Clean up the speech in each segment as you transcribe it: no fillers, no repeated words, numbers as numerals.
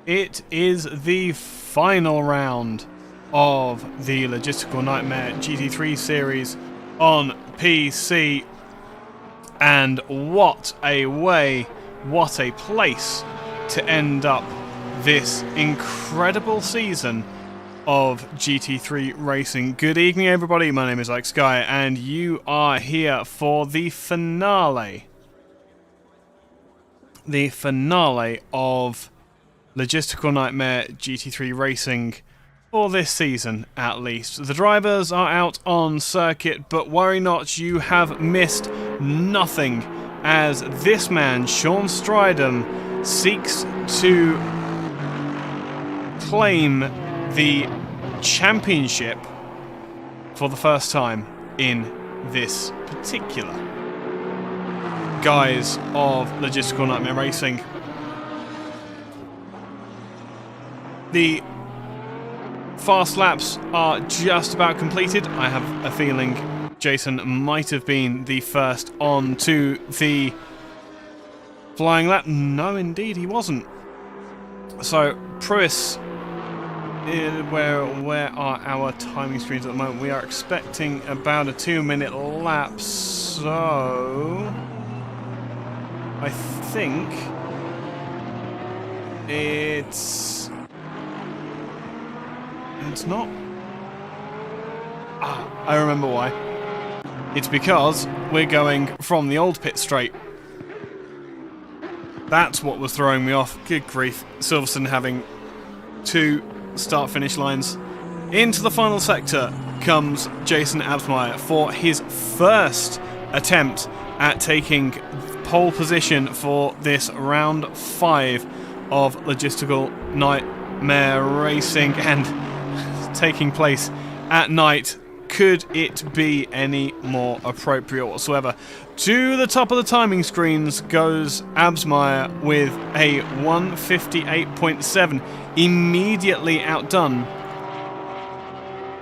It is the final round of the Logistical Nightmare GT3 series on PC. And what a way, what a place to end up this incredible season of GT3 racing. Good evening, everybody. My name is Alex Sky, and you are here for the finale. The finale of Logistical Nightmare GT3 racing for this season, at least. The drivers are out on circuit, but worry not, you have missed nothing, as this man, Sean Stridham, seeks to claim the championship for the first time in this particular guise of Logistical Nightmare Racing. The fast laps are just about completed. I have a feeling Jason might have been the first on to the flying lap. No, indeed he wasn't. So, Pruis, where are our timing screens at the moment? We are expecting about a 2-minute lap, so I think it's not. I remember why. It's because we're going from the old pit straight. That's what was throwing me off. Good grief. Silverstone having two start-finish lines. Into the final sector comes Jason Absmeyer for his first attempt at taking pole position for this round 5 of Logistical Nightmare Racing, and taking place at night. Could it be any more appropriate whatsoever? To the top of the timing screens goes Absmeyer with a 1:58.7, immediately outdone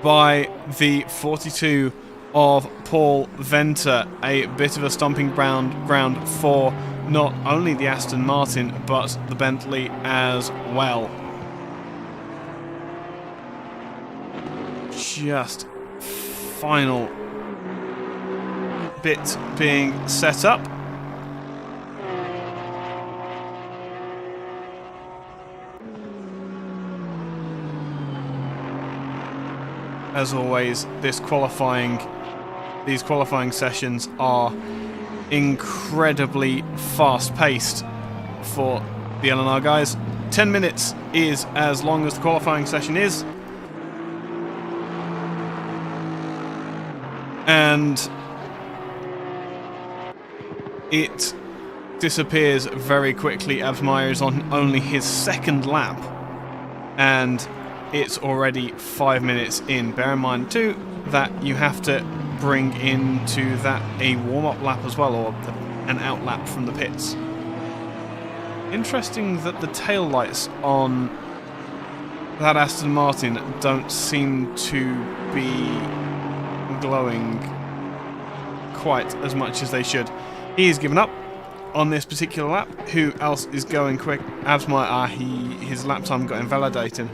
by the 42 of Paul Venter. A bit of a stomping ground for not only the Aston Martin but the Bentley as well. Just final bit being set up. As always, these qualifying sessions are incredibly fast-paced for the LNR guys. 10 minutes is as long as the qualifying session is. And it disappears very quickly. Absmeyer is on only his second lap, and it's already 5 minutes in. Bear in mind too that you have to bring into that a warm-up lap as well, or an out lap from the pits. Interesting that the tail lights on that Aston Martin don't seem to be glowing quite as much as they should. He's given up on this particular lap. Who else is going quick? Absmeyer, his lap time got invalidated.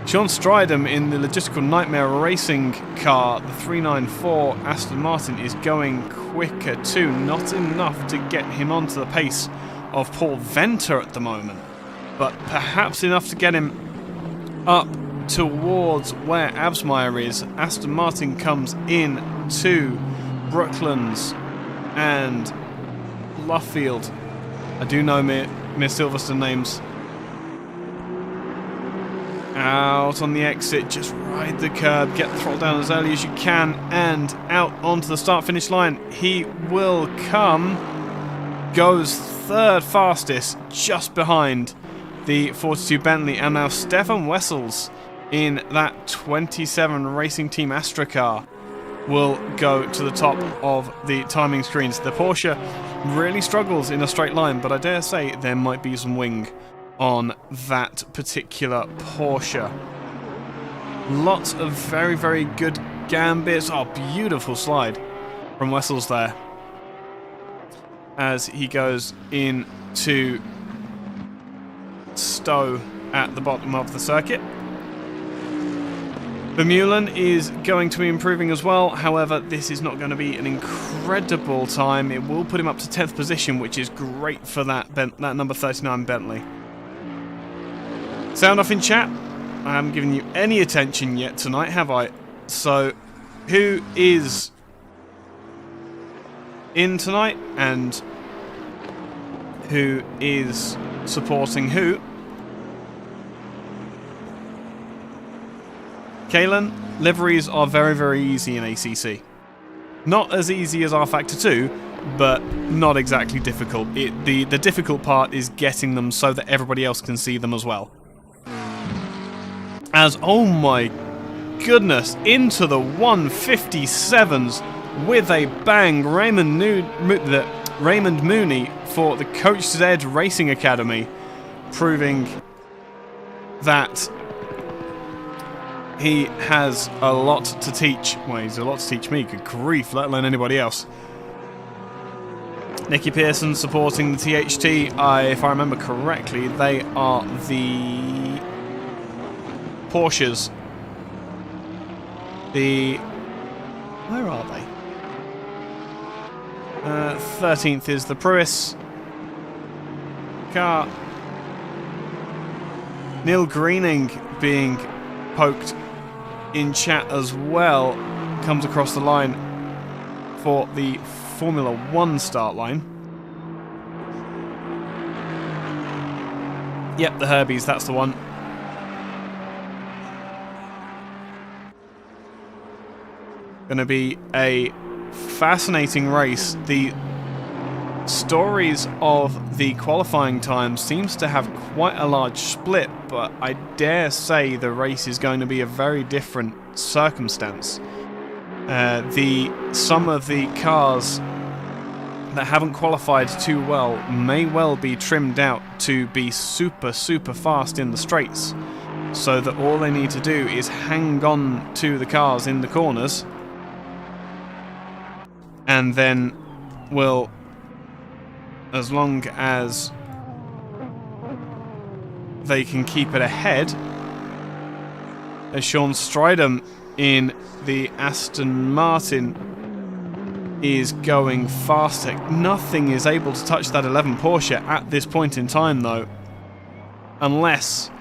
Sean Stridham in the Logistical Nightmare Racing car, the 394 Aston Martin, is going quicker too. Not enough to get him onto the pace of Paul Venter at the moment, but perhaps enough to get him up towards where Absmeyer is. Aston Martin comes in to Brooklands and Luffield. I do know Miss Silverstone names. Out on the exit, just ride the curb, get the throttle down as early as you can, and out onto the start-finish line he will come. Goes third fastest, just behind the 42 Bentley, and now Stefan Wessels in that 27 Racing Team Astra car will go to the top of the timing screens. The Porsche really struggles in a straight line, but I dare say there might be some wing on that particular Porsche. Lots of very, very good gambits. Oh, beautiful slide from Wessels there, as he goes in to stow at the bottom of the circuit. Vermeulen is going to be improving as well. However, this is not going to be an incredible time. It will put him up to 10th position, which is great for that number 39 Bentley. Sound off in chat. I haven't given you any attention yet tonight, have I? So, who is in tonight and who is supporting who? Kalen, liveries are very, very easy in ACC. Not as easy as R Factor 2, but not exactly difficult. The difficult part is getting them so that everybody else can see them as well. As, oh my goodness, into the 157s with a bang, Raymond Mooney for the Coach Z Racing Academy, proving that he has a lot to teach. Well, he's a lot to teach me, good grief, let alone anybody else. Nicky Pearson supporting the THT. If I remember correctly, they are the Porsches. Where are they? 13th is the Pruis car. Neil Greening being poked in chat as well, comes across the line for the Formula 1 start line. Yep, the Herbies, that's the one. Gonna be a fascinating race. The stories of the qualifying time seems to have quite a large split, but I dare say the race is going to be a very different circumstance. Some of the cars that haven't qualified too well may well be trimmed out to be super, super fast in the straights, so that all they need to do is hang on to the cars in the corners, and then will, as long as they can keep it ahead, as Sean Stridham in the Aston Martin is going faster. Nothing is able to touch that 11 Porsche at this point in time, though, unless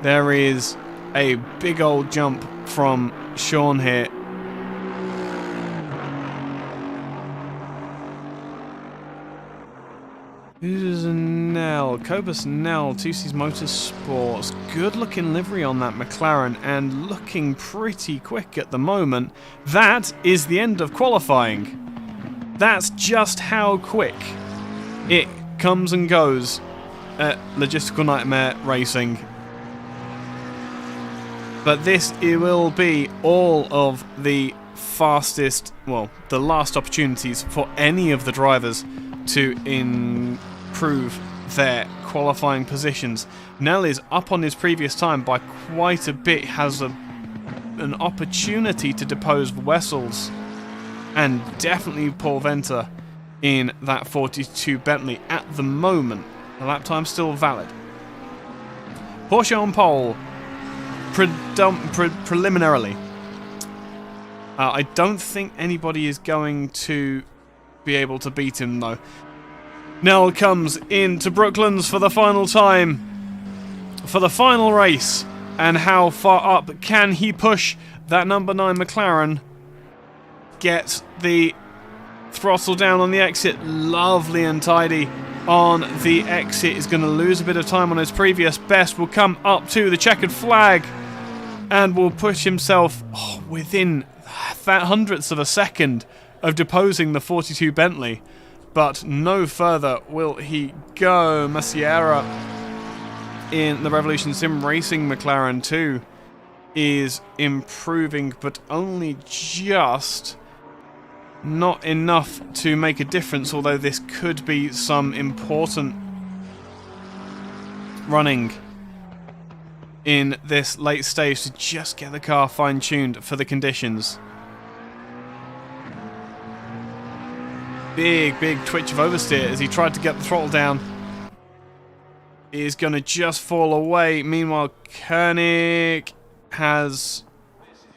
there is a big old jump from Sean here. Who's Nell? Cobus Nell, 2C's Motorsports. Good looking livery on that McLaren and looking pretty quick at the moment. That is the end of qualifying. That's just how quick it comes and goes at Logistical Nightmare Racing. But this, it will be all of the fastest, well, the last opportunities for any of the drivers to improve their qualifying positions. Nell is up on his previous time by quite a bit, has an opportunity to depose Wessels and definitely Paul Venter in that 42 Bentley at the moment. The lap time's still valid. Porsche on pole, preliminarily. I don't think anybody is going to be able to beat him, though. Nell comes into Brooklands for the final time, for the final race. And how far up can he push that number 9 McLaren? Get the throttle down on the exit. Lovely and tidy on the exit. Is going to lose a bit of time on his previous best. Will come up to the checkered flag and will push himself within hundredths of a second of deposing the 42 Bentley. But no further will he go. Massiera in the Revolution Sim Racing McLaren 2 is improving, but only just. Not enough to make a difference, although this could be some important running in this late stage to just get the car fine-tuned for the conditions. Big twitch of oversteer as he tried to get the throttle down. is going to just fall away. Meanwhile, Koenig has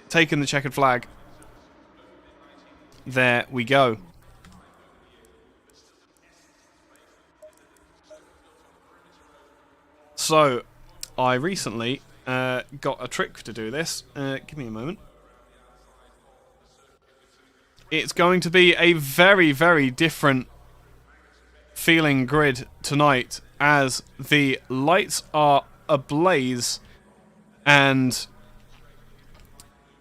taken the checkered flag. There we go. So, I recently got a trick to do this. Give me a moment. It's going to be a very, very different feeling grid tonight as the lights are ablaze and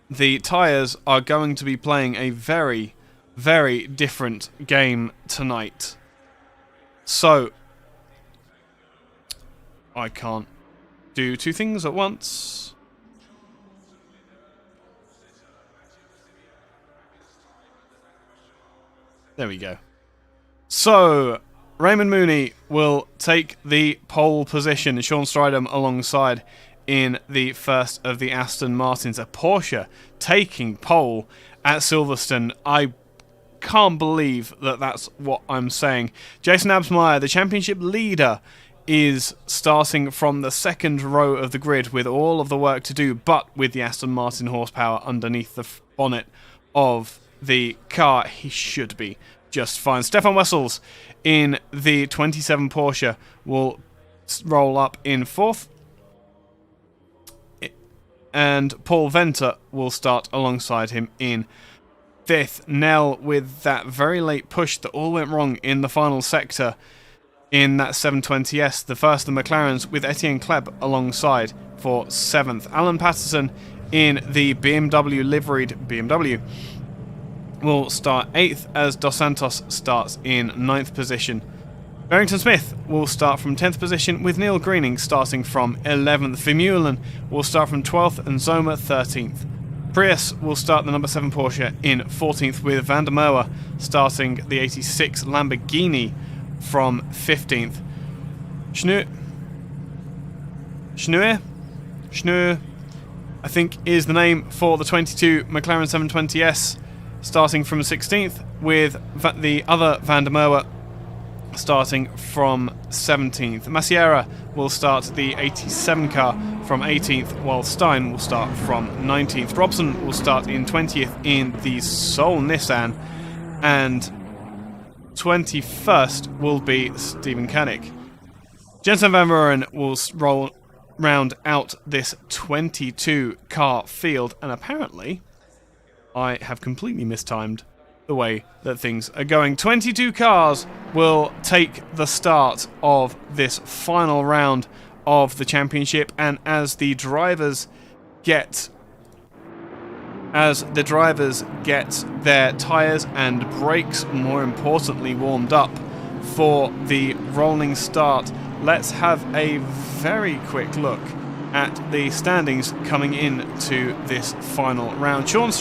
the tyres are going to be playing a very, very different game tonight. So, I can't do two things at once. There we go. So, Raymond Mooney will take the pole position. Sean Stridham alongside in the first of the Aston Martins. A Porsche taking pole at Silverstone. I can't believe that that's what I'm saying. Jason Absmeyer, the championship leader, is starting from the second row of the grid with all of the work to do, but with the Aston Martin horsepower underneath the bonnet of the car, he should be just fine. Stefan Wessels in the 27 Porsche will roll up in fourth, and Paul Venter will start alongside him in fifth. Nell with that very late push that all went wrong in the final sector in that 720S, the first of the McLarens, with Etienne Kleb alongside for seventh. Alan Patterson in the BMW liveried BMW will start 8th as Dos Santos starts in 9th position. Barrington Smith will start from 10th position with Neil Greening starting from 11th. Vermeulen will start from 12th and Zoma 13th. Prius will start the number 7 Porsche in 14th with Van der Merwe starting the 86 Lamborghini from 15th. Schnur, I think is the name for the 22 McLaren 720S, starting from 16th with the other Van der Merwe starting from 17th. Massiera will start the 87 car from 18th, while Stein will start from 19th. Robson will start in 20th in the Seoul Nissan, and 21st will be Stephen Koenig. Jensen Van Buren will round out this 22 car field, and apparently I have completely mistimed the way that things are going. 22 cars will take the start of this final round of the championship, and as the drivers get their tyres and brakes, more importantly, warmed up for the rolling start, let's have a very quick look at the standings coming into this final round. Jason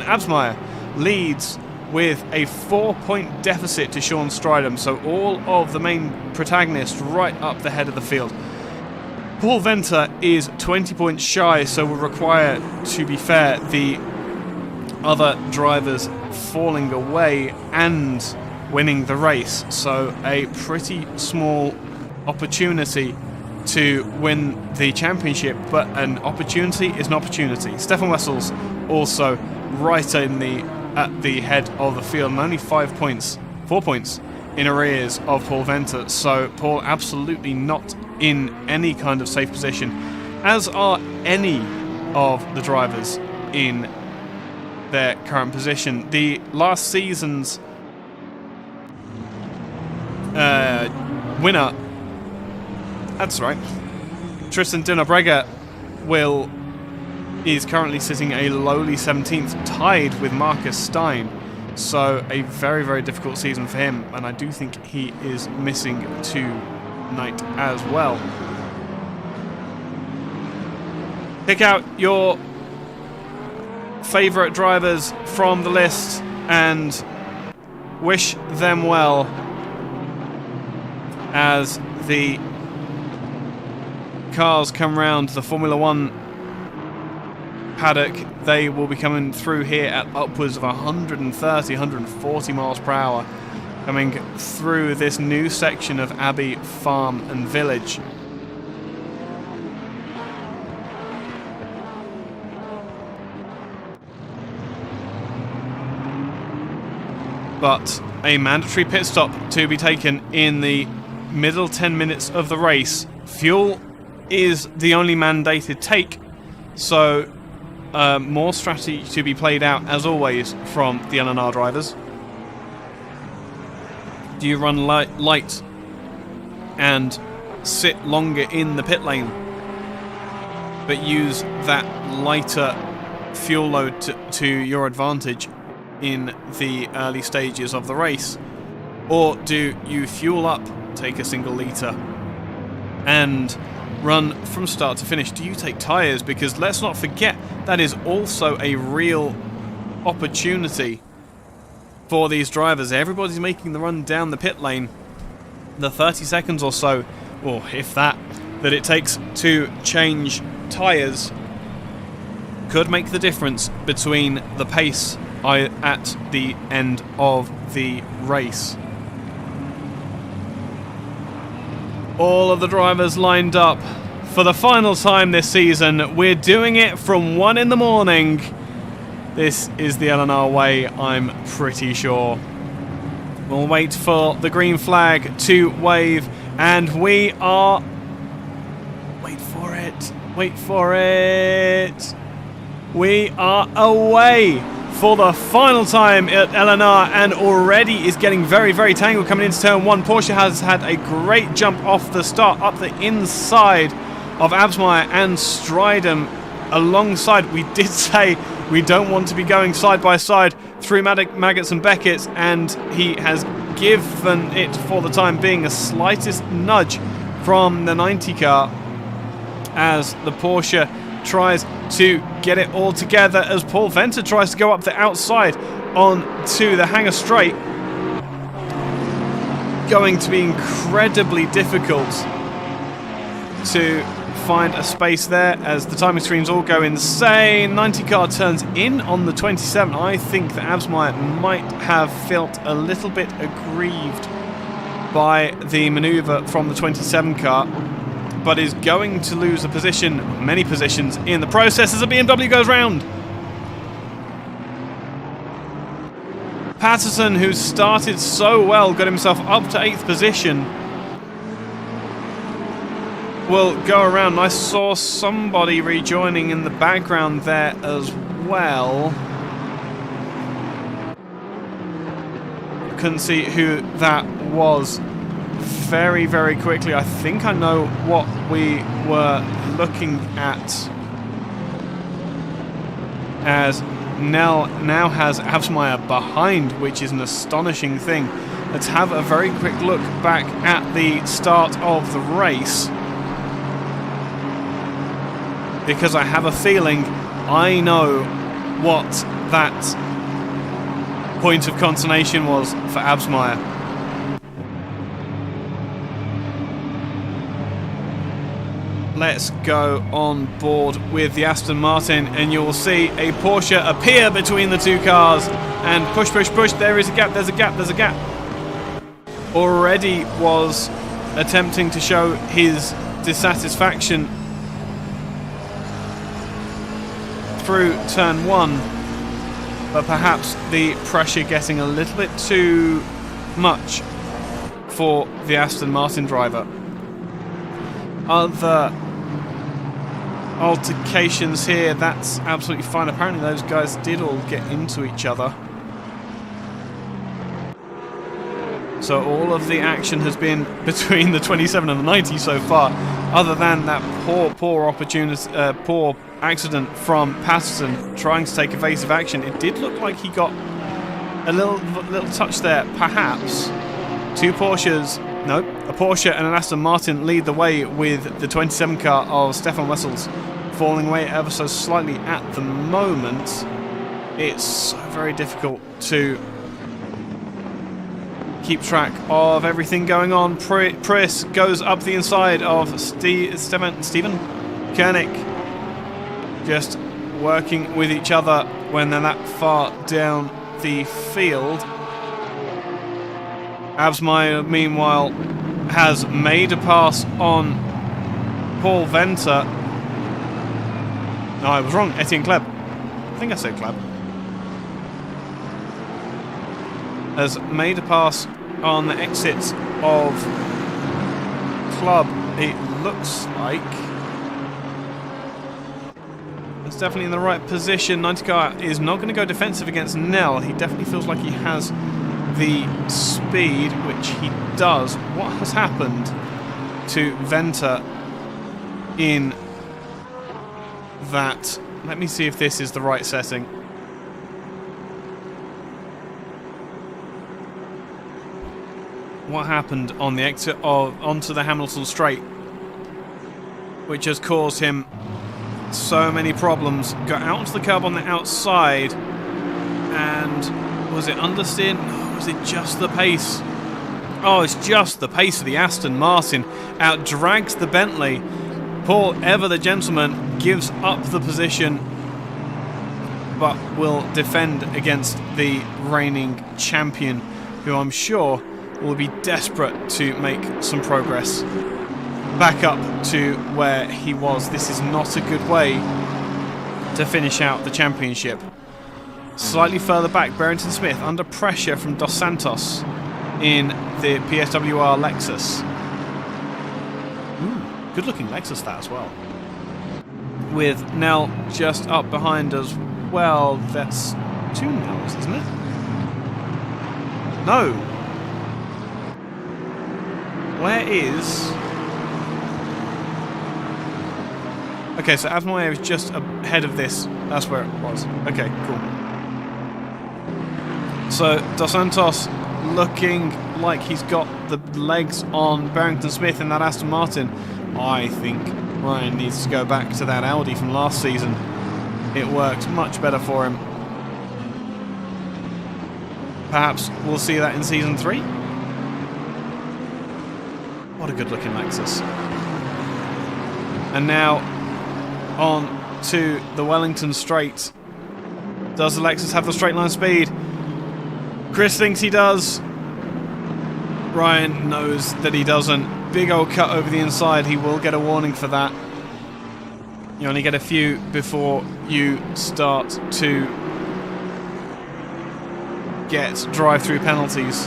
Absmeyer leads with a 4-point deficit to Sean Stridham, so all of the main protagonists right up the head of the field. Paul Venter is 20 points shy, so will require, to be fair, the other drivers falling away and winning the race. So a pretty small opportunity to win the championship, but an opportunity is an opportunity. Stefan Wessels also right at the head of the field, and only 4 points in arrears of Paul Venter. So Paul absolutely not in any kind of safe position, as are any of the drivers in their current position. The last season's winner, that's right, Tristan Dinnerbregger is currently sitting a lowly 17th, tied with Marcus Stein. So a very, very difficult season for him, and I do think he is missing tonight as well. Pick out your favourite drivers from the list and wish them well as the cars come round the Formula One paddock. They will be coming through here at upwards of 130, 140 miles per hour, coming through this new section of Abbey farm and village. But a mandatory pit stop to be taken in the middle 10 minutes of the race. Fuel is the only mandated take, so more strategy to be played out, as always, from the LNR drivers. Do you run light and sit longer in the pit lane, but use that lighter fuel load to your advantage in the early stages of the race? Or do you fuel up, take a single litre, and run from start to finish? Do you take tyres? Because let's not forget, that is also a real opportunity for these drivers. Everybody's making the run down the pit lane. The 30 seconds or so, or if that it takes to change tyres could make the difference between the pace at the end of the race. All of the drivers lined up for the final time this season. We're doing it from 1 in the morning. This is the LNR way, I'm pretty sure. We'll wait for the green flag to wave, and we are... Wait for it. Wait for it. We are away for the final time at LNR, and already is getting very, very tangled coming into turn 1. Porsche has had a great jump off the start, up the inside of Absmeyer and Stridham alongside. We did say we don't want to be going side by side through Maggots and Beckett's, and he has given it, for the time being, a slightest nudge from the 90 car as the Porsche tries to get it all together, as Paul Venter tries to go up the outside on to the hangar straight. Going to be incredibly difficult to find a space there as the timing screens all go insane. 90 car turns in on the 27. I think that Absmeyer might have felt a little bit aggrieved by the manoeuvre from the 27 car, but is going to lose a position, many positions, in the process as a BMW goes round. Patterson, who started so well, got himself up to 8th position, will go around. I saw somebody rejoining in the background there as well. Couldn't see who that was. Very, very quickly, I think I know what we were looking at, as Nell now has Absmeyer behind, which is an astonishing thing. Let's have a very quick look back at the start of the race, because I have a feeling I know what that point of consternation was for Absmeyer. Let's go on board with the Aston Martin, and you'll see a Porsche appear between the two cars, and push, push, push. There is a gap, there's a gap, there's a gap. Already was attempting to show his dissatisfaction through turn 1, but perhaps the pressure getting a little bit too much for the Aston Martin driver. Other altercations here, that's absolutely fine. Apparently those guys did all get into each other. So all of the action has been between the 27 and the 90 so far, other than that poor opportunity, poor accident from Patterson trying to take evasive action. It did look like he got a little touch there, perhaps. Two Porsches, no, a Porsche and an Aston Martin lead the way, with the 27 car of Stefan Wessels falling away ever so slightly at the moment. It's so very difficult to keep track of everything going on. Pris goes up the inside of Stephen Koenig, just working with each other when they're that far down the field. Absmeyer, meanwhile, has made a pass on Paul Venter. No, I was wrong. Etienne Kleb. I think I said Kleb. Has made a pass on the exits of Club. It looks like it's definitely in the right position. 90 car is not going to go defensive against Nell. He definitely feels like he has the speed, which he does. What has happened to Venter in that? Let me see if this is the right setting. What happened on the exit onto the Hamilton straight, which has caused him so many problems. Got out onto the curb on the outside, and was it understeer? No, was it just the pace? Oh, it's just the pace of the Aston Martin. Out drags the Bentley. Paul, ever the gentleman, gives up the position, but will defend against the reigning champion, who I'm sure will be desperate to make some progress back up to where he was. This is not a good way to finish out the championship. Slightly further back, Barrington Smith under pressure from Dos Santos in the PSWR Lexus. Ooh, good looking Lexus that as well. With Nell just up behind as well. That's 2 Nells, isn't it? No. Where is... Okay, so Avmoy is just ahead of this. That's where it was. Okay, cool. So, Dos Santos looking like he's got the legs on Barrington Smith in that Aston Martin. I think Ryan needs to go back to that Audi from last season. It worked much better for him. Perhaps we'll see that in Season 3. What a good looking Lexus. And now on to the Wellington straight. Does the Lexus have the straight line speed? Chris thinks he does. Ryan knows that he doesn't. Big old cut over the inside. He will get a warning for that. You only get a few before you start to get drive-through penalties.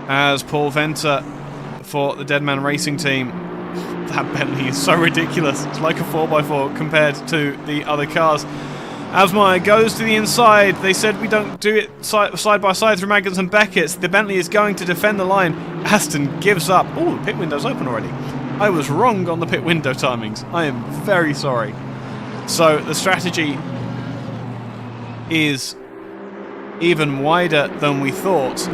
As Paul Venter for the Deadman Racing team. That Bentley is so ridiculous. It's like a 4x4 compared to the other cars. Asmai goes to the inside. They said we don't do it side by side through Maggins and Beckett's. The Bentley is going to defend the line. Aston gives up. Oh, the pit window's open already. I was wrong on the pit window timings. I am very sorry. So the strategy is even wider than we thought.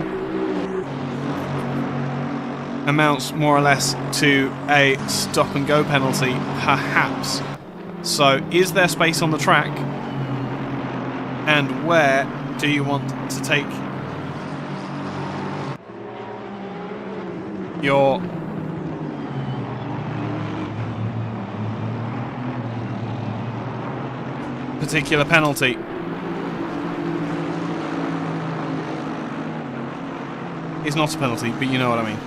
Amounts more or less to a stop and go penalty, perhaps. So is there space on the track? And where do you want to take your particular penalty? It's not a penalty, but you know what I mean.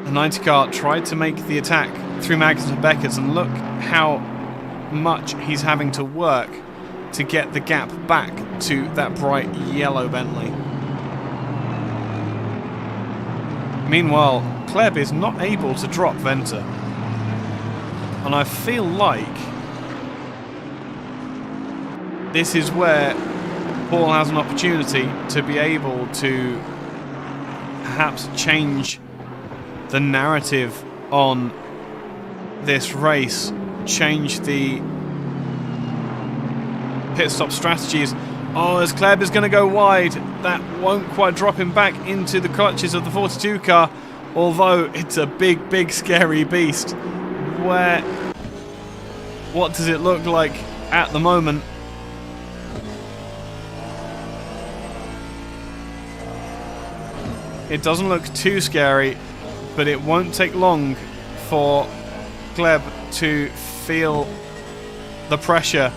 The 90 car tried to make the attack through Magnus and Beckett's, and look how much he's having to work to get the gap back to that bright yellow Bentley. Meanwhile, Kleb is not able to drop Venter. And I feel like this is where Paul has an opportunity to be able to perhaps change the narrative on this race, change the pit stop strategies. Oh, as Kleb is going to go wide, that won't quite drop him back into the clutches of the 42 car, although it's a big, big, scary beast. What does it look like at the moment? It doesn't look too scary, but it won't take long for Kleb to feel the pressure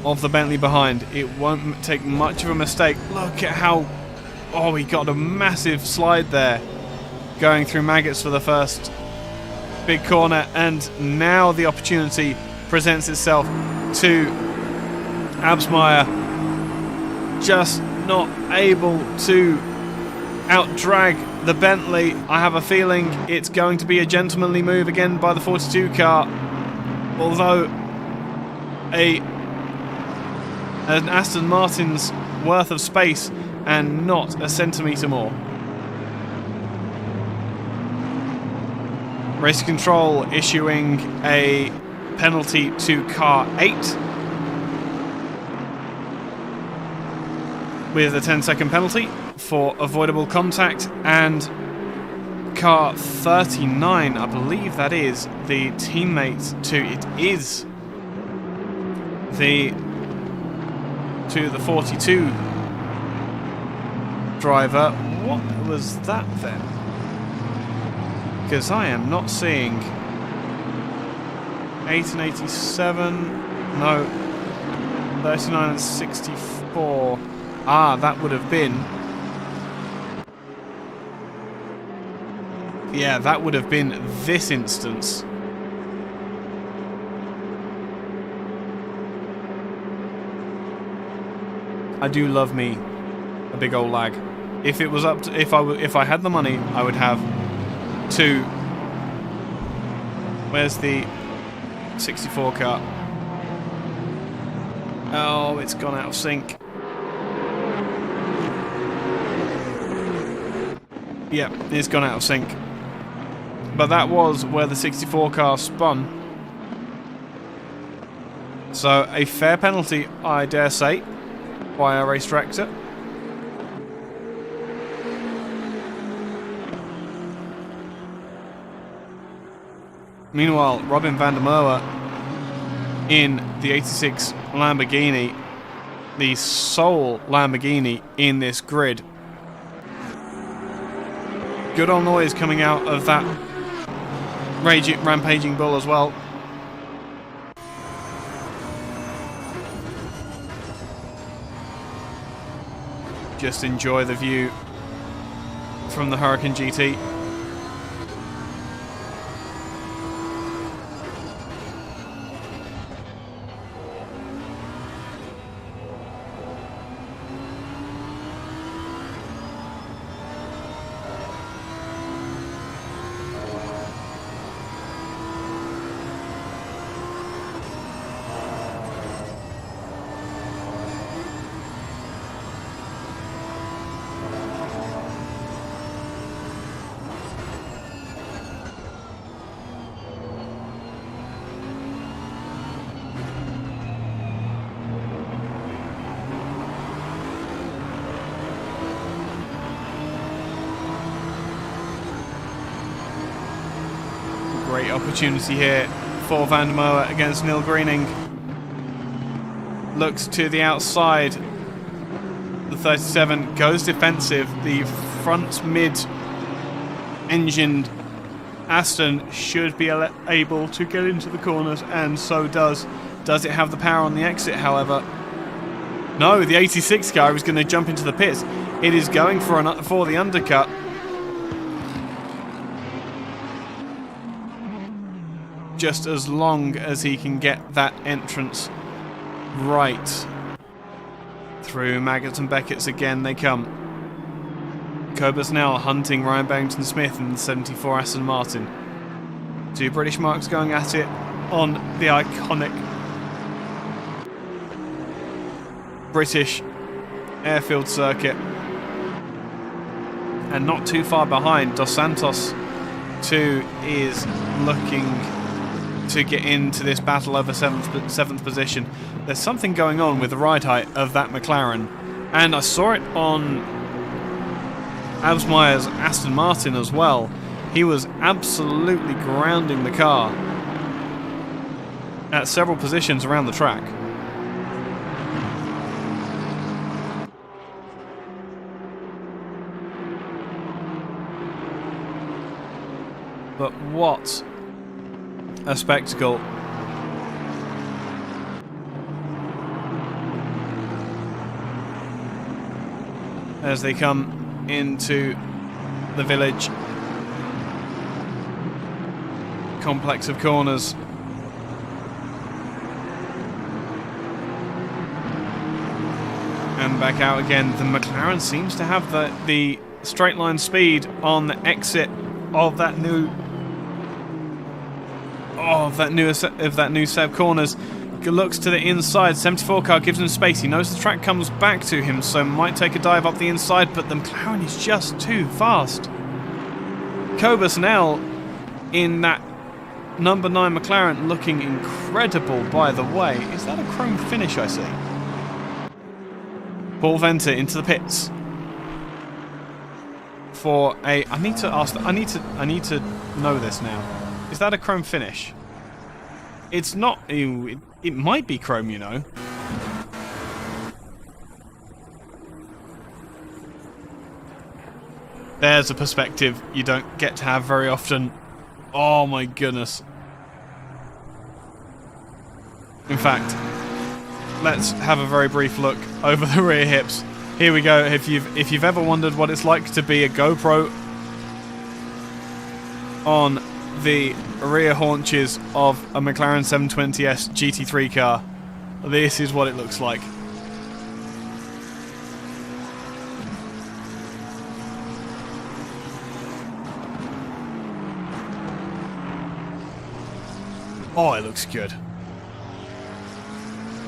of the Bentley behind. It won't take much of a mistake. Look at how... Oh, he got a massive slide there. Going through Maggots for the first big corner. And now the opportunity presents itself to Absmeyer. Just not able to out-drag the Bentley. I have a feeling it's going to be a gentlemanly move again by the 42 car. Although an Aston Martin's worth of space and not a centimetre more. Race Control issuing a penalty to car 8 with a 10-second penalty for avoidable contact, and car 39, I believe that is the teammate to the 42 driver. What was that then? Because I am not seeing 8 and 87, no, 39 and 64. Ah, that would have been... Yeah, that would have been this instance. I do love me a big old lag. If it was up to, if I had the money, I would have 2. Where's the 64 car? Oh, it's gone out of sync. Yeah, it's gone out of sync. But that was where the 64 car spun. So a fair penalty, I dare say, by our race director. Meanwhile, Robin van der Merwe in the 86 Lamborghini, the sole Lamborghini in this grid. Good old noise coming out of that rampaging bull as well. Just enjoy the view from the Hurricane GT. Great opportunity here for Van der Merwe against Neil Greening. Looks to the outside. The 37 goes defensive. The front mid-engined Aston should be able to get into the corners, and so does. Does it have the power on the exit, however? No, the 86 car is going to jump into the pits. It is going for the undercut. Just as long as he can get that entrance right. Through Maggots and Beckett's again they come. Cobus now hunting Ryan Barrington-Smith in the 74 Aston Martin. 2 British marks going at it on the iconic British airfield circuit. And not too far behind, Dos Santos 2 is looking to get into this battle over 7th position. There's something going on with the ride height of that McLaren, and I saw it on Absmeyer's Aston Martin as well. He was absolutely grounding the car at several positions around the track. But what a spectacle. as they come into the village complex of corners. And back out again. The McLaren seems to have the straight line speed on the exit of that new set of corners. Looks to the inside. 74 car gives him space. He knows the track comes back to him, so might take a dive up the inside, but the McLaren is just too fast. Cobus now in that number 9 McLaren, looking incredible, by the way. Is that a chrome finish I see? Paul Venter into the pits for a... I need to know this now. Is that a chrome finish? It's not... It might be chrome, you know. There's a perspective you don't get to have very often. Oh my goodness. In fact, let's have a very brief look over the rear hips. Here we go. If you've ever wondered what it's like to be a GoPro on the rear haunches of a McLaren 720S GT3 car, this is what it looks like. Oh, it looks good.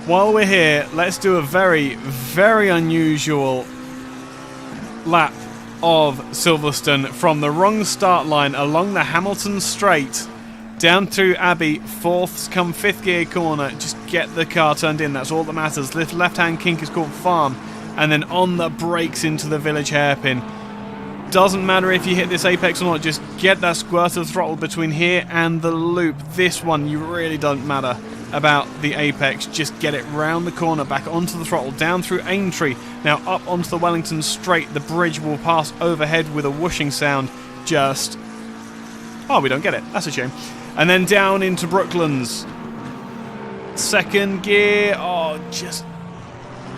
While we're here, let's do a very, very unusual lap of Silverstone from the wrong start line along the Hamilton Straight down through Abbey, 4th come 5th gear corner. Just get the car turned in, that's all that matters. Left-hand kink is called Farm, and then on the brakes into the village hairpin. Doesn't matter if you hit this apex or not, just get that squirt of throttle between here and the loop. This one, you really don't matter about the apex, just get it round the corner, back onto the throttle, down through Aintree, now up onto the Wellington Straight. The bridge will pass overhead with a whooshing sound. Just... oh, we don't get it, that's a shame. And then down into Brooklands. 2nd gear, oh, just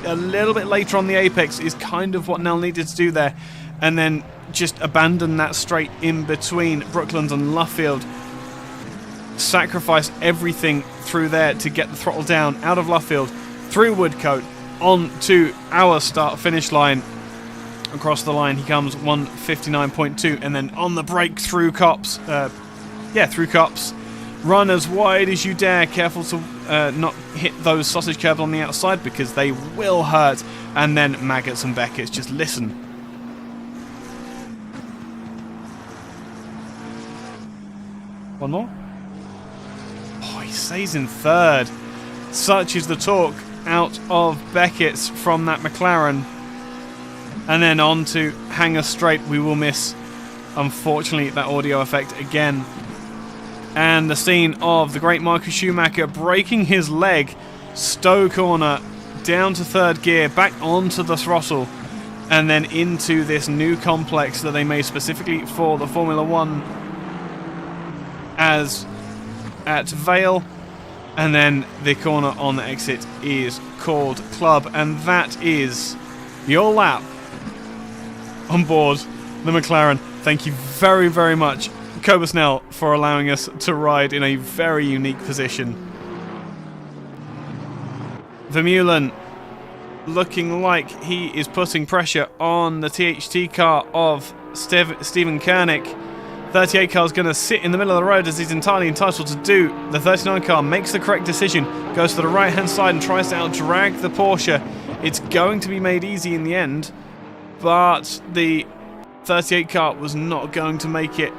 a little bit later on the apex is kind of what Nell needed to do there. And then just abandon that straight in between Brooklands and Luffield. Sacrifice everything through there to get the throttle down, out of Luffield, through Woodcote, on to our start-finish line. Across the line he comes, 1:59.2, and then on the brake through Copse. Through Copse. Run as wide as you dare. Careful to not hit those sausage curbs on the outside because they will hurt. And then Maggots and Beckett's, just listen. One more. Oh, he stays in 3rd. Such is the torque out of Beckett's from that McLaren. And then on to Hanger Straight. We will miss, unfortunately, that audio effect again. And the scene of the great Michael Schumacher breaking his leg. Stowe corner, down to 3rd gear, back onto the throttle. And then into this new complex that they made specifically for the Formula 1 as at Vale. And then the corner on the exit is called Club, and that is your lap on board the McLaren. Thank you very, very much, Cobus Nell, for allowing us to ride in a very unique position. Vermeulen looking like he is putting pressure on the THT car of Stephen Koenig. 38 car is going to sit in the middle of the road as he's entirely entitled to do. The 39 car makes the correct decision, goes to the right hand side and tries to out-drag the Porsche. It's going to be made easy in the end, but the 38 car was not going to make it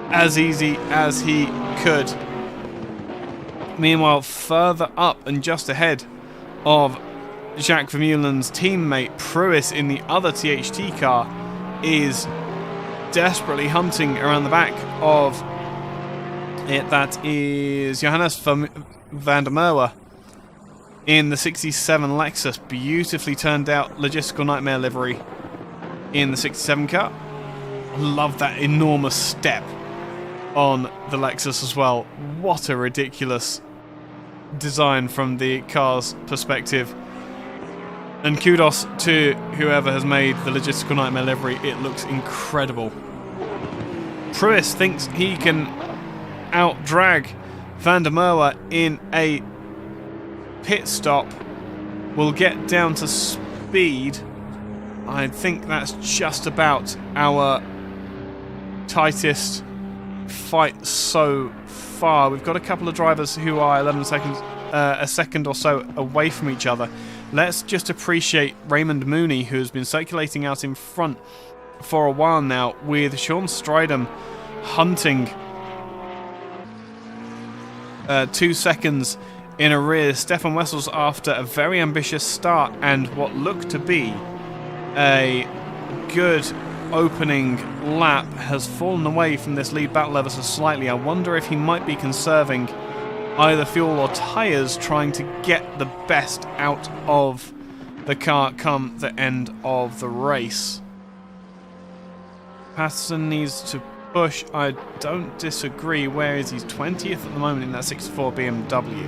as easy as he could. Meanwhile, further up and just ahead of Jacques Vermeulen's teammate Pruis in the other THT car is desperately hunting around the back of it. That is Johannes van der Merwe in the 67 Lexus. Beautifully turned out Logistical Nightmare livery in the 67 car. Love that enormous step on the Lexus as well. What a ridiculous design from the car's perspective. And kudos to whoever has made the Logistical Nightmare livery. It looks incredible. Pruis thinks he can out-drag Van der Merwe in a pit stop. Will get down to speed. I think that's just about our tightest fight so far. We've got a couple of drivers who are 11 seconds, a second or so away from each other. Let's just appreciate Raymond Mooney, who has been circulating out in front for a while now, with Sean Stridham hunting 2 seconds in arrears. Stefan Wessels, after a very ambitious start and what looked to be a good opening lap, has fallen away from this lead battle ever so slightly. I wonder if he might be conserving either fuel or tyres, trying to get the best out of the car come the end of the race. Patterson needs to push. I don't disagree. Where is he? He's 20th at the moment in that 64 BMW.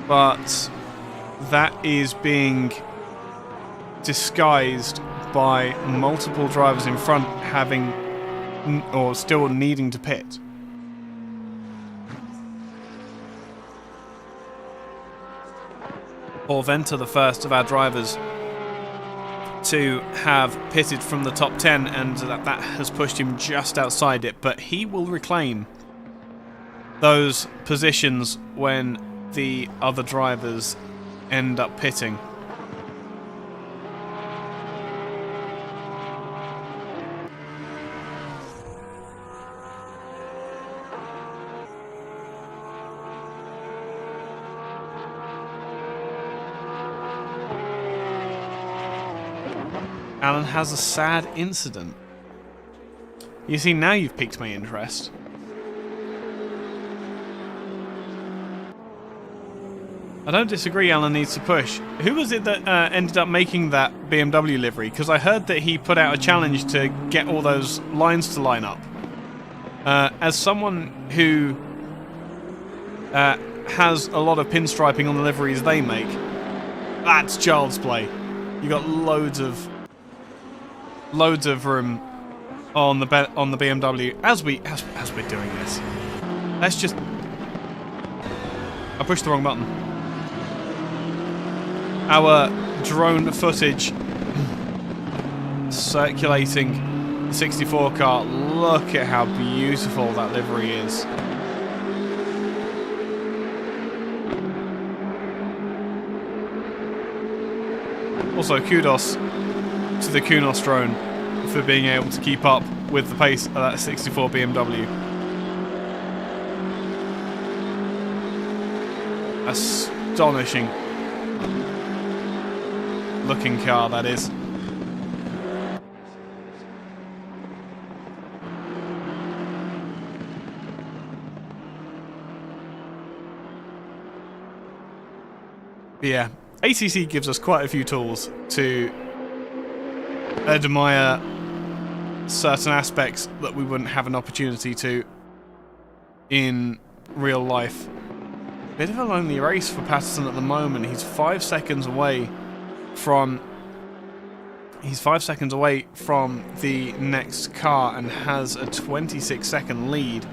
But that is being disguised by multiple drivers in front having or still needing to pit. Paul Venter, the first of our drivers to have pitted from the top 10, and that has pushed him just outside it, but he will reclaim those positions when the other drivers end up pitting. Alan has a sad incident. You see, now you've piqued my interest. I don't disagree, Alan needs to push. Who was it that ended up making that BMW livery? Because I heard that he put out a challenge to get all those lines to line up. As someone who has a lot of pinstriping on the liveries they make, that's child's play. You got loads of room on the BMW. As we're doing this, let's just. I pushed the wrong button. Our drone footage circulating the 64 car. Look at how beautiful that livery is. Also, kudos to the Kunos drone for being able to keep up with the pace of that 64 BMW. Astonishing looking car, that is. Yeah, ACC gives us quite a few tools to admire certain aspects that we wouldn't have an opportunity to in real life. Bit of a lonely race for Patterson at the moment. He's 5 seconds away from the next car and has a 26-second lead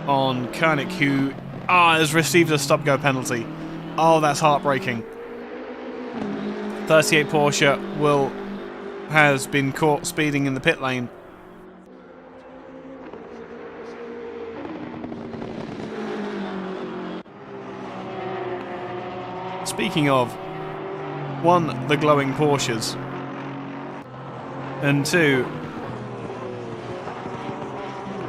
on Koenig, who has received a stop-go penalty. Oh, that's heartbreaking. 38 Porsche has been caught speeding in the pit lane. Speaking of, one, the glowing Porsches, and two,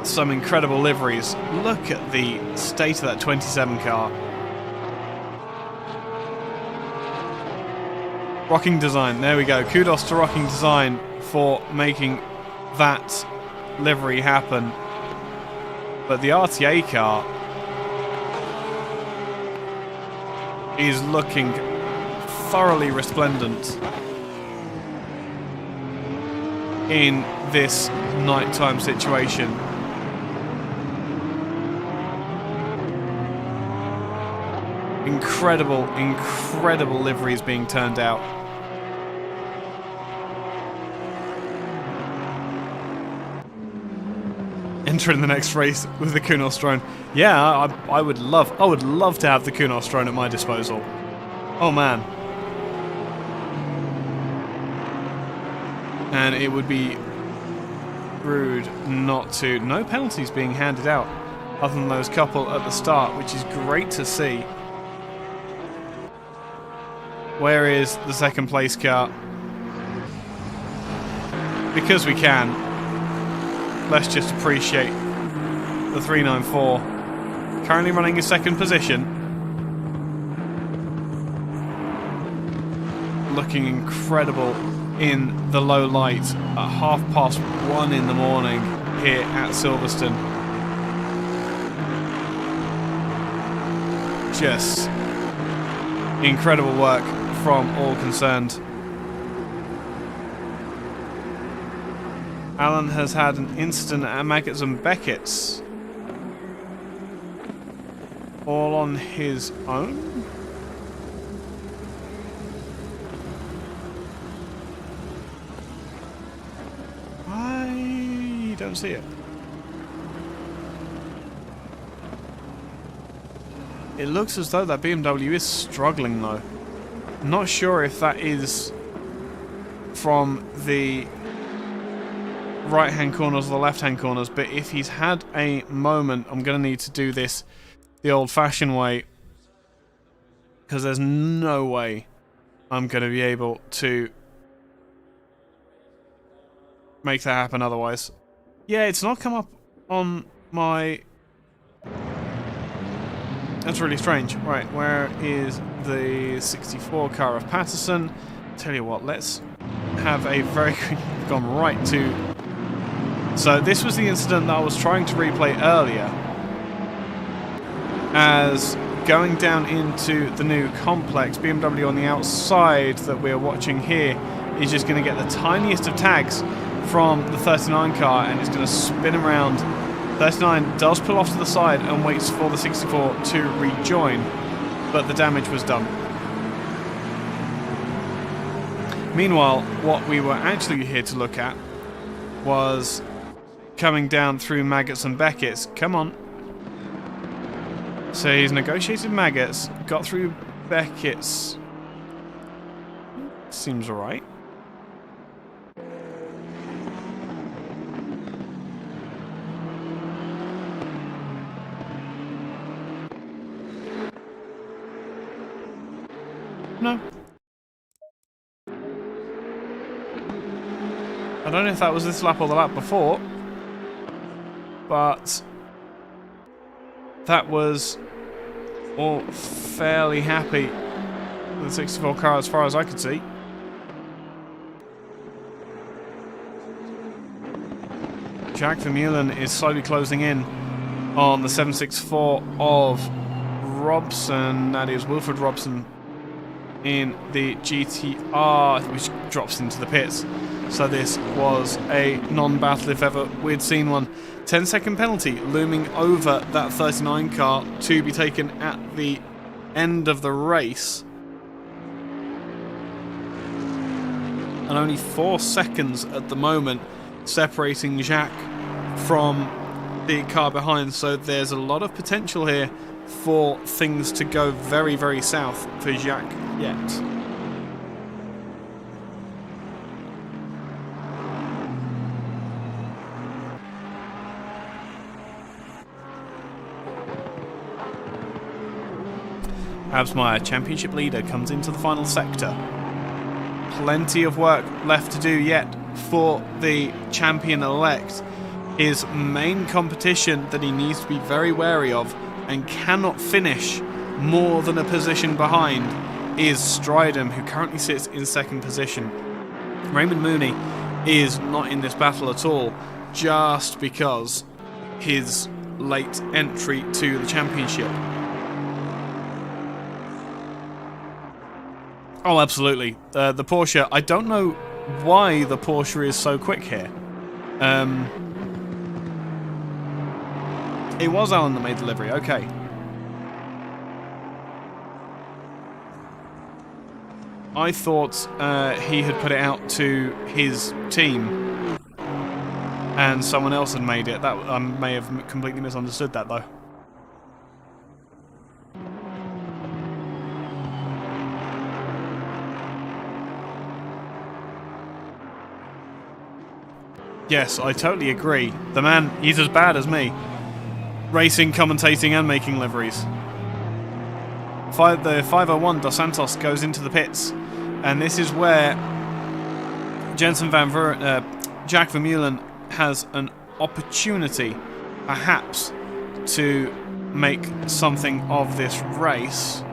some incredible liveries. Look at the state of that 27 car. Rocking Design, there we go. Kudos to Rocking Design for making that livery happen. But the RTA car is looking thoroughly resplendent in this nighttime situation. incredible, incredible liveries being turned out. Entering the next race with the Kunos drone. Yeah, I would love to have the Kunos drone at my disposal. Oh man. And it would be rude not to. No penalties being handed out other than those couple at the start, which is great to see. Where is the second place car? Because we can. Let's just appreciate the 394. Currently running in second position. Looking incredible in the low light at 1:30 in the morning here at Silverstone. Just incredible work from all concerned. Alan has had an incident at Maggots and Beckett's. All on his own? I don't see it. It looks as though that BMW is struggling though. Not sure if that is from the right-hand corners or the left-hand corners, but if he's had a moment, I'm going to need to do this the old-fashioned way, because there's no way I'm going to be able to make that happen otherwise. Yeah, it's not come up on my... That's really strange. Right, where is the 64 car of Patterson? Tell you what, let's have a very... gone right to... So this was the incident that I was trying to replay earlier, as going down into the new complex, BMW on the outside that we're watching here is just going to get the tiniest of tags from the 39 car, and it's going to spin around. 39 does pull off to the side and waits for the 64 to rejoin, but the damage was done. Meanwhile, what we were actually here to look at was coming down through Maggots and Beckett's. Come on. So he's negotiated Maggots, got through Beckett's. Seems alright. No. I don't know if that was this lap or the lap before, but that was all fairly happy with the 64 car as far as I could see. Jack Vermeulen is slowly closing in on the 764 of Robson, that is Wilfred Robson, in the GTR, which drops into the pits. So this was a non-battle if ever we'd seen one. 10-second penalty looming over that 39 car to be taken at the end of the race. And only 4 seconds at the moment separating Jacques from the car behind. So there's a lot of potential here for things to go very, very south for Jacques yet. Absmeyer, championship leader, comes into the final sector. Plenty of work left to do yet for the champion-elect. His main competition that he needs to be very wary of and cannot finish more than a position behind is Stridham, who currently sits in second position. Raymond Mooney is not in this battle at all, just because his late entry to the championship. Oh, absolutely. The Porsche, I don't know why the Porsche is so quick here. It was Alan that made the delivery, okay. I thought he had put it out to his team and someone else had made it. That I may have completely misunderstood that though. Yes, I totally agree. The man, he's as bad as me. Racing, commentating and making liveries. The 501 Dos Santos goes into the pits, and this is where Jack Vermeulen has an opportunity, perhaps, to make something of this race.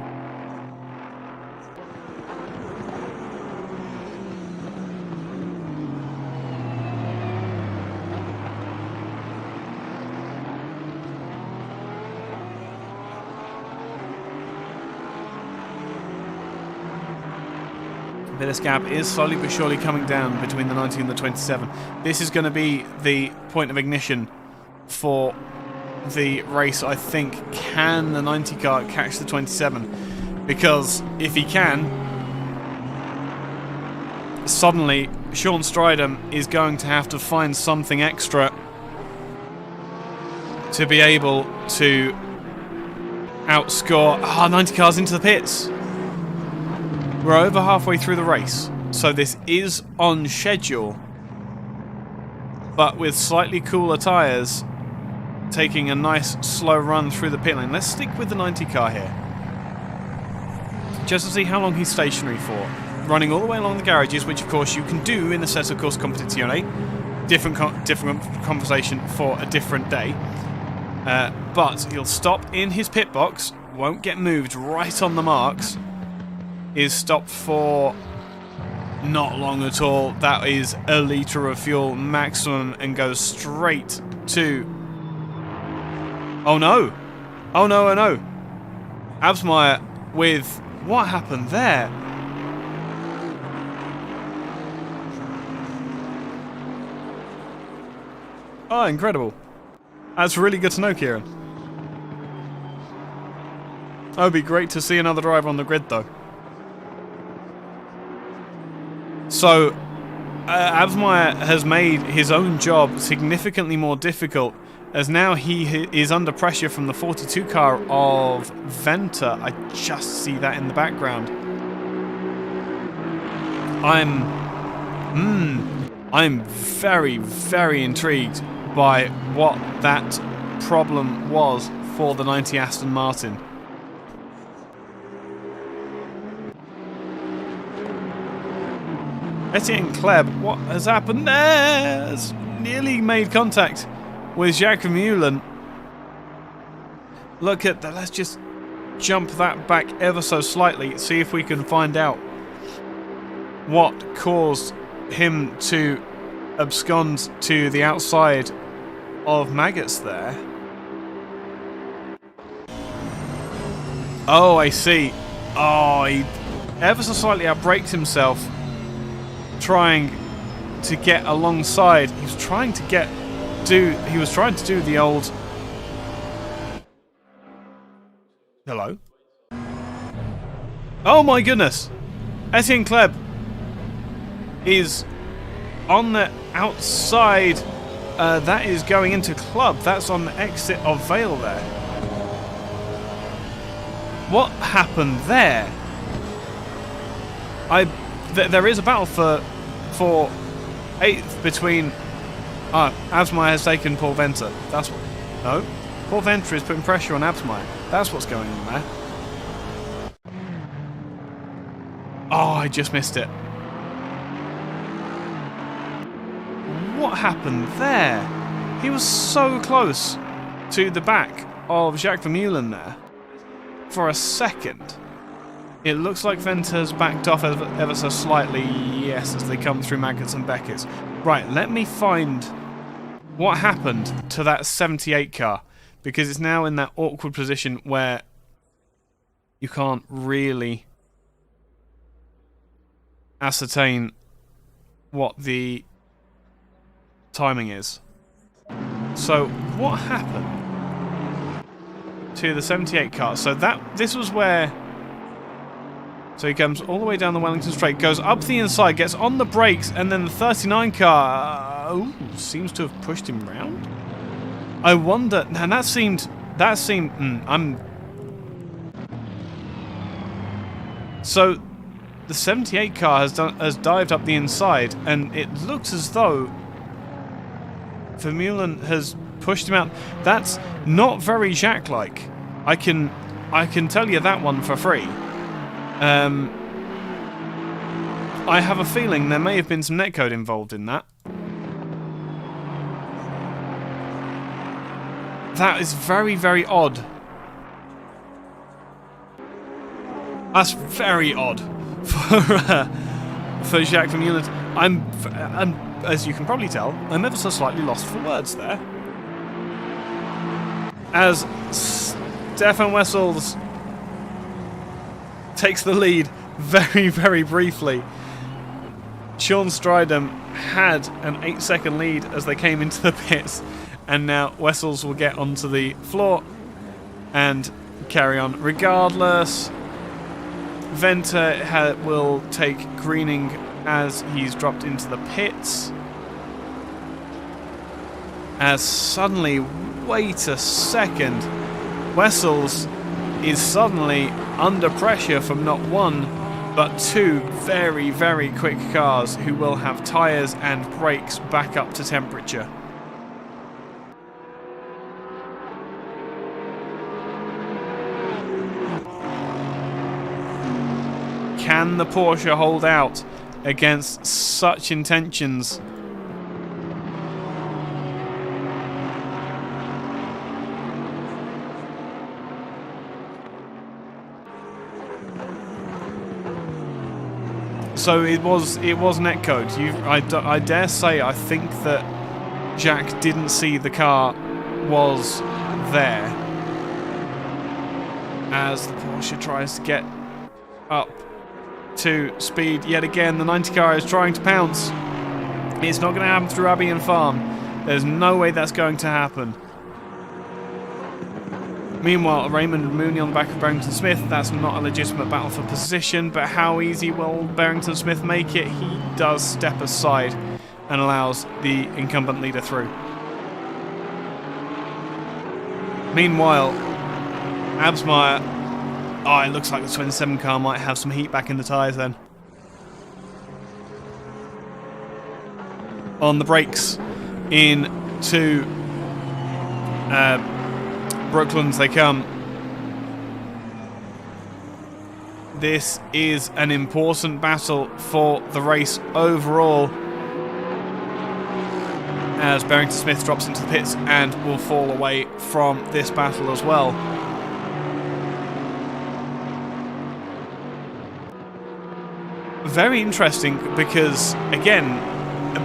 But this gap is slowly but surely coming down between the 90 and the 27. This is going to be the point of ignition for the race, I think. Can the 90 car catch the 27? Because if he can, suddenly Sean Stridham is going to have to find something extra to be able to outscore... 90 cars into the pits. We're over halfway through the race, so this is on schedule, but with slightly cooler tyres, taking a nice slow run through the pit lane. Let's stick with the 90 car here, just to see how long he's stationary for. Running all the way along the garages, which of course you can do in Assetto Corsa Competizione. Different conversation for a different day. But he'll stop in his pit box, won't get moved right on the marks. Is stopped for not long at all. That is a litre of fuel maximum and goes straight to... Oh no! Oh no, oh no! Absmeyer with... What happened there? Oh, incredible. That's really good to know, Kieran. It would be great to see another driver on the grid though. So, Absmeyer has made his own job significantly more difficult, as now he is under pressure from the 42 car of Venter. I just see that in the background. I'm very, very intrigued by what that problem was for the 90 Aston Martin. Etienne Kleb, what has happened there? Has nearly made contact with Jack Vermeulen. Look at that, let's just jump that back ever so slightly, see if we can find out what caused him to abscond to the outside of Maggots there. Oh, I see. Oh, he ever so slightly outbraked himself, trying to get alongside. He was trying to do the old... Hello? Oh my goodness! Etienne Kleb is on the outside. That is going into Club. That's on the exit of Vale there. What happened there? There is a battle for 8th between... Absmeyer has taken Paul Venter. That's what... No. Paul Venter is putting pressure on Absmeyer. That's what's going on there. Oh, I just missed it. What happened there? He was so close to the back of Jacques Vermeulen there. For a second. It looks like Venter's backed off ever so slightly, yes, as they come through Maggots and Beckett's. Right, let me find what happened to that 78 car, because it's now in that awkward position where you can't really ascertain what the timing is. So, what happened to the 78 car? So this was where So he comes all the way down the Wellington Straight, goes up the inside, gets on the brakes, and then the 39 car seems to have pushed him round. I wonder, and that seemed, so the 78 car has dived up the inside, and it looks as though Vermeulen has pushed him out. That's not very Jacques-like. I can tell you that one for free. I have a feeling there may have been some netcode involved in that. That is very, very odd. That's very odd for Jacques Vermeulen. I'm, as you can probably tell, I'm ever so slightly lost for words there. As Stefan Wessels takes the lead very, very briefly. Sean Stridham had an 8-second lead as they came into the pits, and now Wessels will get onto the floor and carry on regardless. Venter will take greening as he's dropped into the pits. As suddenly, wait a second, Wessels is suddenly under pressure from not one, but two very, very quick cars who will have tyres and brakes back up to temperature. Can the Porsche hold out against such intentions? So it was netcode. I dare say I think that Jacques didn't see the car was there as the Porsche tries to get up to speed yet again. The 90 car is trying to pounce. It's not going to happen through Abbey and Farm. There's no way that's going to happen. Meanwhile, Raymond Mooney on the back of Barrington Smith. That's not a legitimate battle for position, but how easy will Barrington Smith make it? He does step aside and allows the incumbent leader through. Meanwhile, Absmeyer, it looks like the 27 car might have some heat back in the tyres then. On the brakes into Brooklands they come. This is an important battle for the race overall, as Barrington Smith drops into the pits and will fall away from this battle as well. Very interesting because, again,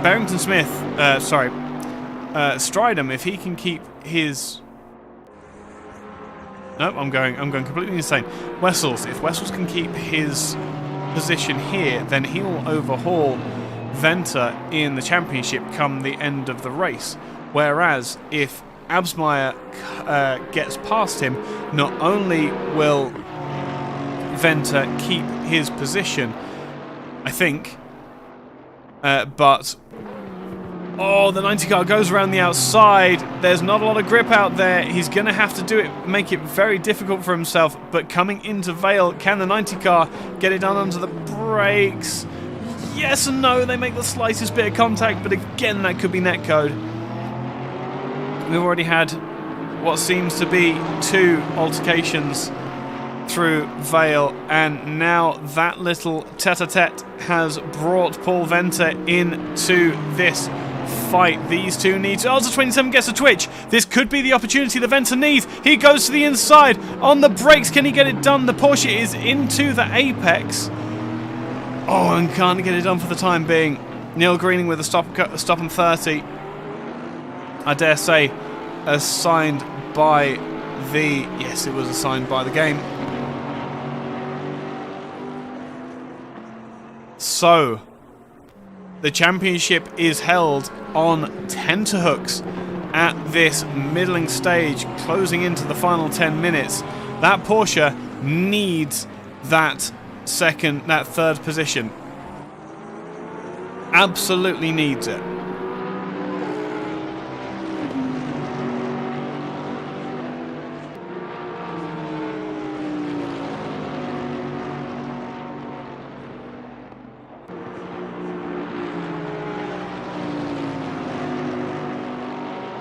Barrington Smith, Stridham, if he can keep his... Nope, I'm going completely insane. Wessels, if Wessels can keep his position here, then he'll overhaul Venter in the championship come the end of the race. Whereas if Absmeyer gets past him, not only will Venter keep his position, I think, but the 90 car goes around the outside. There's not a lot of grip out there. He's going to have to do it, make it very difficult for himself. But coming into Vale, can the 90 car get it done under the brakes? Yes and no. They make the slightest bit of contact, but again, that could be netcode. We've already had what seems to be two altercations through Vale, and now that little tete-a-tete has brought Paul Venter into this fight. These two need to... the 27 gets a twitch. This could be the opportunity that Venter needs. He goes to the inside. On the brakes, can he get it done? The Porsche is into the apex. And can't get it done for the time being. Neil Greening with a stop and 30. I dare say, assigned by the... Yes, it was assigned by the game. So, the championship is held on tenterhooks at this middling stage, closing into the final 10 minutes. That Porsche needs that third position. Absolutely needs it.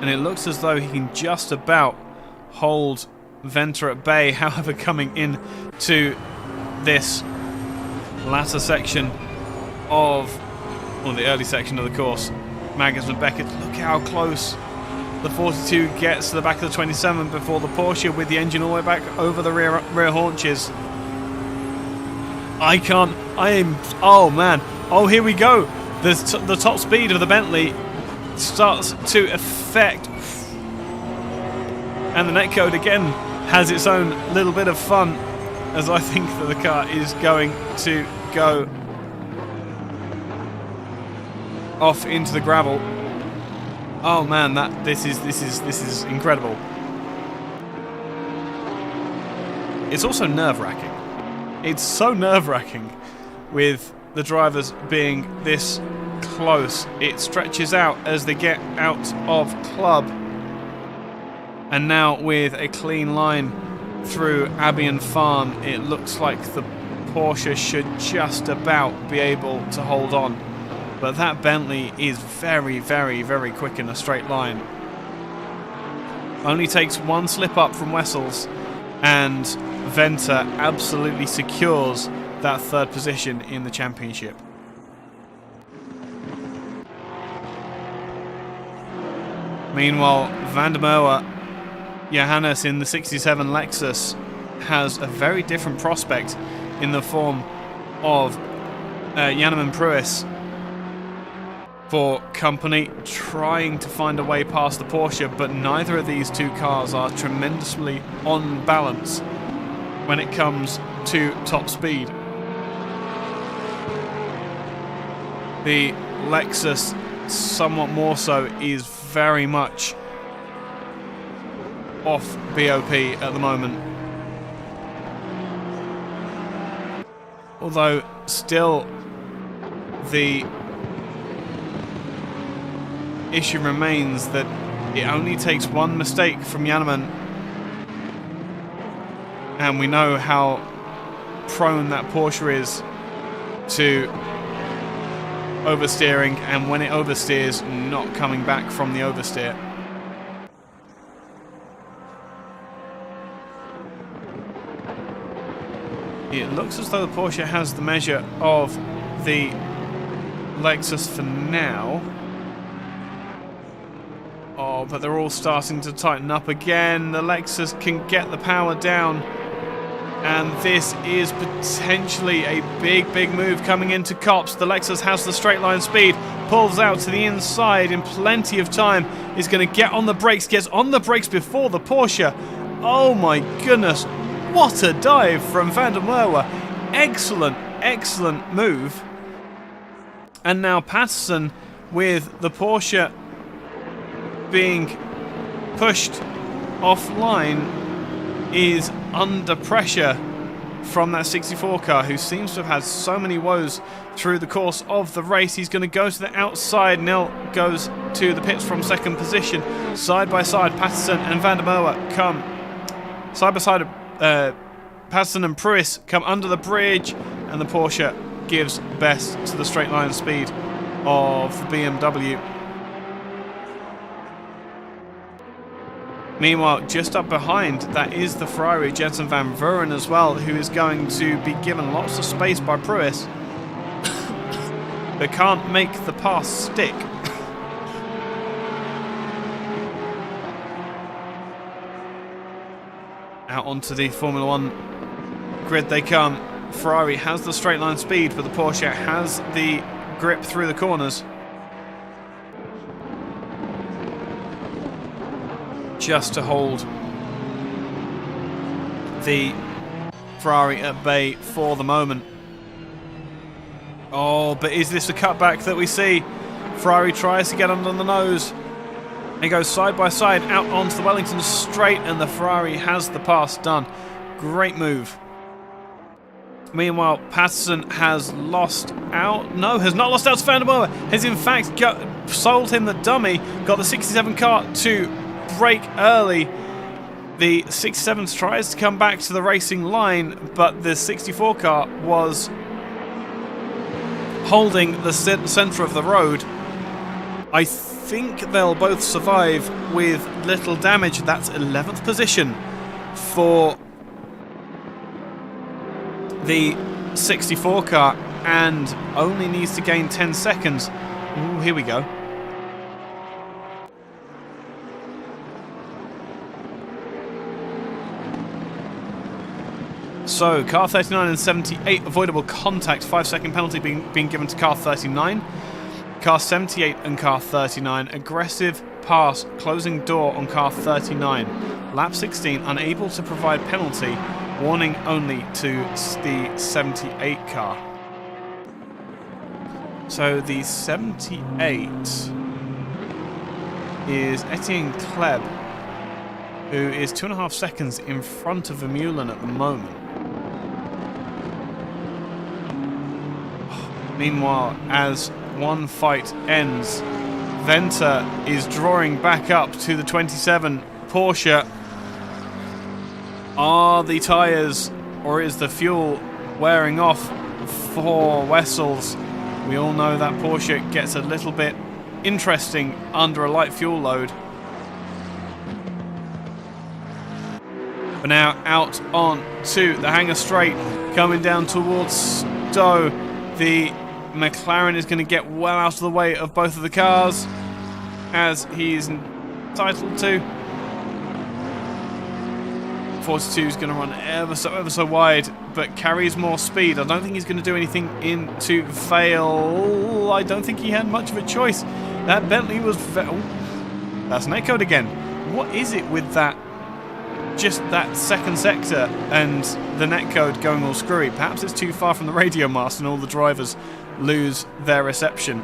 And it looks as though he can just about hold Venter at bay. However, coming in to this latter section of, or the early section of the course, Magnus and Beckett, look how close the 42 gets to the back of the 27 before the Porsche, with the engine all the way back over the rear haunches. Oh man, oh here we go. The top speed of the Bentley starts to affect, and the netcode again has its own little bit of fun, as I think that the car is going to go off into the gravel. Oh man, this is incredible. It's also nerve-wracking. It's so nerve-wracking with the drivers being this close. It stretches out as they get out of club, and now with a clean line through Albion Farm, it looks like the Porsche should just about be able to hold on, but that Bentley is very, very, very quick in a straight line. Only takes one slip up from Wessels, and Venter absolutely secures that third position in the championship. Meanwhile, Van der Merwe, Johannes in the 67 Lexus, has a very different prospect in the form of Janneman Pruis for company, trying to find a way past the Porsche, but neither of these two cars are tremendously on balance when it comes to top speed. The Lexus, somewhat more so, is very much off BOP at the moment. Although still the issue remains that it only takes one mistake from Janneman, and we know how prone that Porsche is to oversteering, and when it oversteers, not coming back from the oversteer. It looks as though the Porsche has the measure of the Lexus for now. Oh, but they're all starting to tighten up again. The Lexus can get the power down, and this is potentially a big, big move coming into Copse. The Lexus has the straight line speed, pulls out to the inside in plenty of time, is going to get on the brakes, gets on the brakes before the Porsche. Oh my goodness, what a dive from Van der Merwe. Excellent, excellent move. And now Patterson, with the Porsche being pushed offline, is under pressure from that 64 car, who seems to have had so many woes through the course of the race. He's going to go to the outside. Nil goes to the pits from second position. Side by side, Patterson and Van der Merwe come side by side. Patterson and Pruis come under the bridge, and the Porsche gives best to the straight line speed of the BMW. Meanwhile, just up behind, that is the Ferrari, Jensen Van Vuren as well, who is going to be given lots of space by Pruis, but can't make the pass stick. Out onto the Formula 1 grid they come. Ferrari has the straight line speed, but the Porsche has the grip through the corners. Just to hold the Ferrari at bay for the moment. Oh, but is this a cutback that we see? Ferrari tries to get under the nose. He goes side by side out onto the Wellington straight, and the Ferrari has the pass done. Great move. Meanwhile, Patterson has lost out. No, has not lost out to Van der Merwe. Has in fact sold him the dummy. Got the 67 car to brake early. The 67 tries to come back to the racing line, but the 64 car was holding the centre of the road. I think they'll both survive with little damage. That's 11th position for the 64 car and only needs to gain 10 seconds. Ooh, here we go. So, car 39 and 78, avoidable contact, 5-second penalty being given to car 39. Car 78 and car 39, aggressive pass, closing door on car 39. Lap 16, unable to provide penalty, warning only to the 78 car. So the 78 is Etienne Kleb, who is 2.5 seconds in front of Vermeulen at the moment. Meanwhile, as one fight ends, Venter is drawing back up to the 27 Porsche. Are the tyres or is the fuel wearing off for Wessels? We all know that Porsche gets a little bit interesting under a light fuel load. But now out on to the hangar straight, coming down towards Stowe. The McLaren is going to get well out of the way of both of the cars, as he's entitled to. 42 is going to run ever so wide, but carries more speed. I don't think he's going to do anything into fail. I don't think he had much of a choice. That Bentley was... Oh, that's netcode again. What is it with that? Just that second sector and the netcode going all screwy. Perhaps it's too far from the radio mast and all the drivers lose their reception.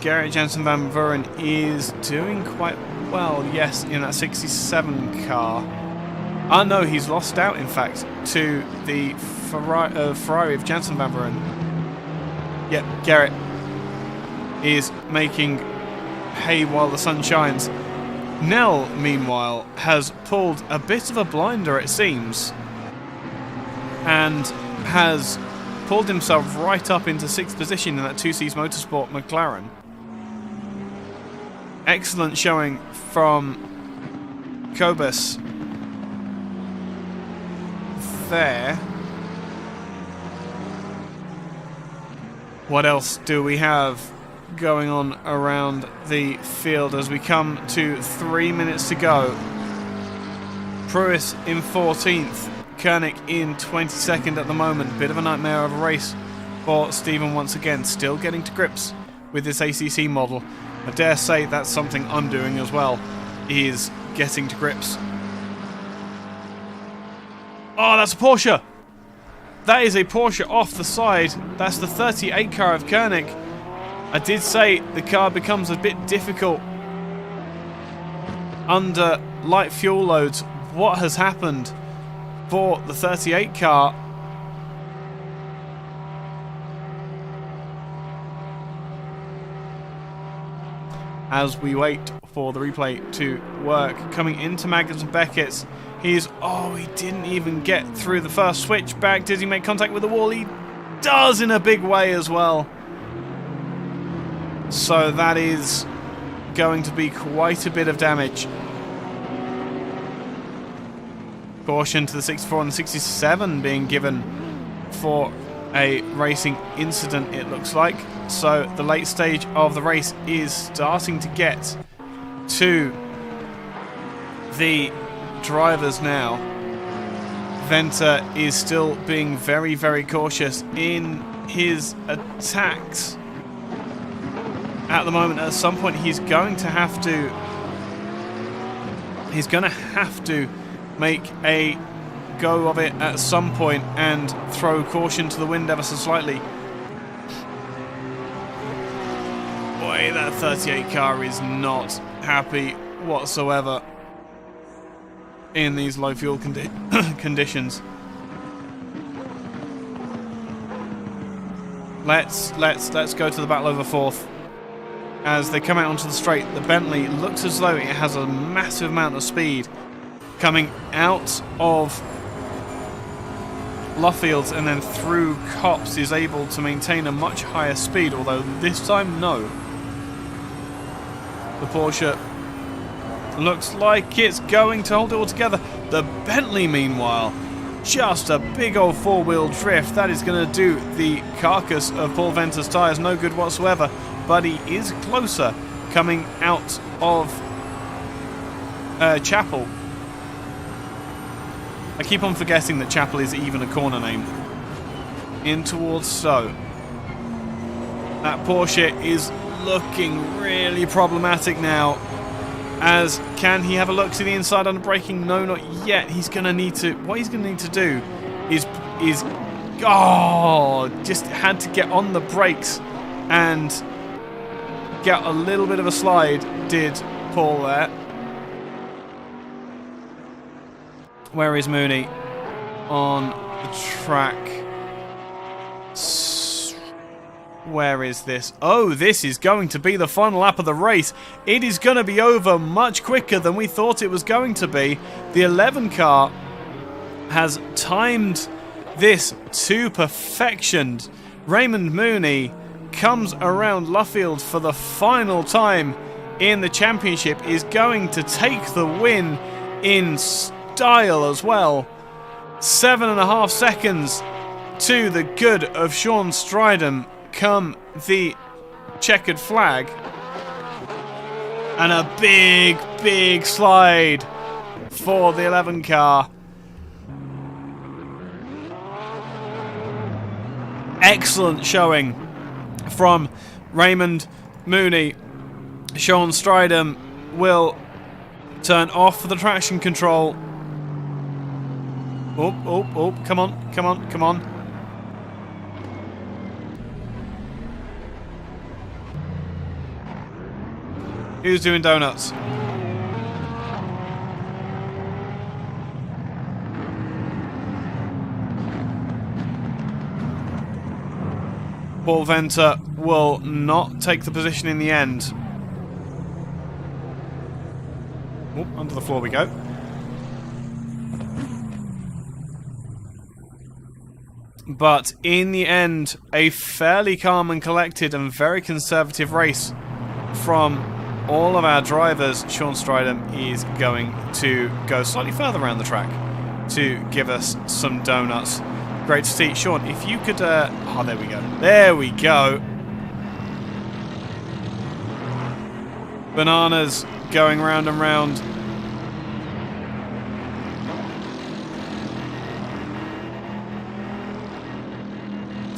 Gerrit Jansen Van Vuren is doing quite well, yes, in that 67 car. No, he's lost out, in fact, to the Ferrari of Jansen Van Vuren. Yep, Gerrit is making hay while the sun shines. Nell, meanwhile, has pulled a bit of a blinder, it seems, and has pulled himself right up into 6th position in that 2Cs Motorsport McLaren. Excellent showing from Kobus there. What else do we have going on around the field as we come to 3 minutes to go? Pruis in 14th, Koenig in 22nd at the moment. Bit of a nightmare of a race for Stephen once again, still getting to grips with this ACC model. I dare say that's something I'm doing as well, is getting to grips. Oh, that's a Porsche! That is a Porsche off the side. That's the 38 car of Koenig. I did say the car becomes a bit difficult under light fuel loads. What has happened for the 38 car? As we wait for the replay to work, coming into Magnus and Beckett's, he didn't even get through the first switch back. Did he make contact with the wall? He does in a big way as well. So that is going to be quite a bit of damage. Caution to the 64 and the 67 being given for a racing incident, it looks like. So the late stage of the race is starting to get to the drivers now. Venter is still being very, very cautious in his attacks. At the moment, at some point, he's going to have to make a go of it at some point and throw caution to the wind ever so slightly. Boy, that 38 car is not happy whatsoever in these low fuel conditions. Let's go to the battle over fourth. As they come out onto the straight, the Bentley looks as though it has a massive amount of speed coming out of Luffields and then through Copse is able to maintain a much higher speed, although this time, no. The Porsche looks like it's going to hold it all together. The Bentley, meanwhile, just a big old four-wheel drift. That is going to do the carcass of Paul Venter's tyres no good whatsoever, but he is closer coming out of Chapel. I keep on forgetting that Chapel is even a corner name. In towards Stowe. That Porsche is looking really problematic now. As can he have a look to the inside on the braking? No, not yet. He's going to need to... What he's going to need to do is just had to get on the brakes and get a little bit of a slide, did Paul there. Where is Mooney on the track? Where is this? Oh, this is going to be the final lap of the race. It is going to be over much quicker than we thought it was going to be. The 11 car has timed this to perfection. Raymond Mooney comes around Luffield for the final time in the championship, is going to take the win in style as well. 7.5 seconds to the good of Sean Stridham come the checkered flag. And a big slide for the 11 car. Excellent showing from Raymond Mooney. Sean Stridham will turn off the traction control. Oh, come on. Who's doing donuts? Paul Venter will not take the position in the end. Oh, under the floor we go. But in the end, a fairly calm and collected and very conservative race from all of our drivers. Sean Stridham is going to go slightly further around the track to give us some donuts. Great to see. Sean, if you could... oh, there we go. There we go. Bananas going round and round.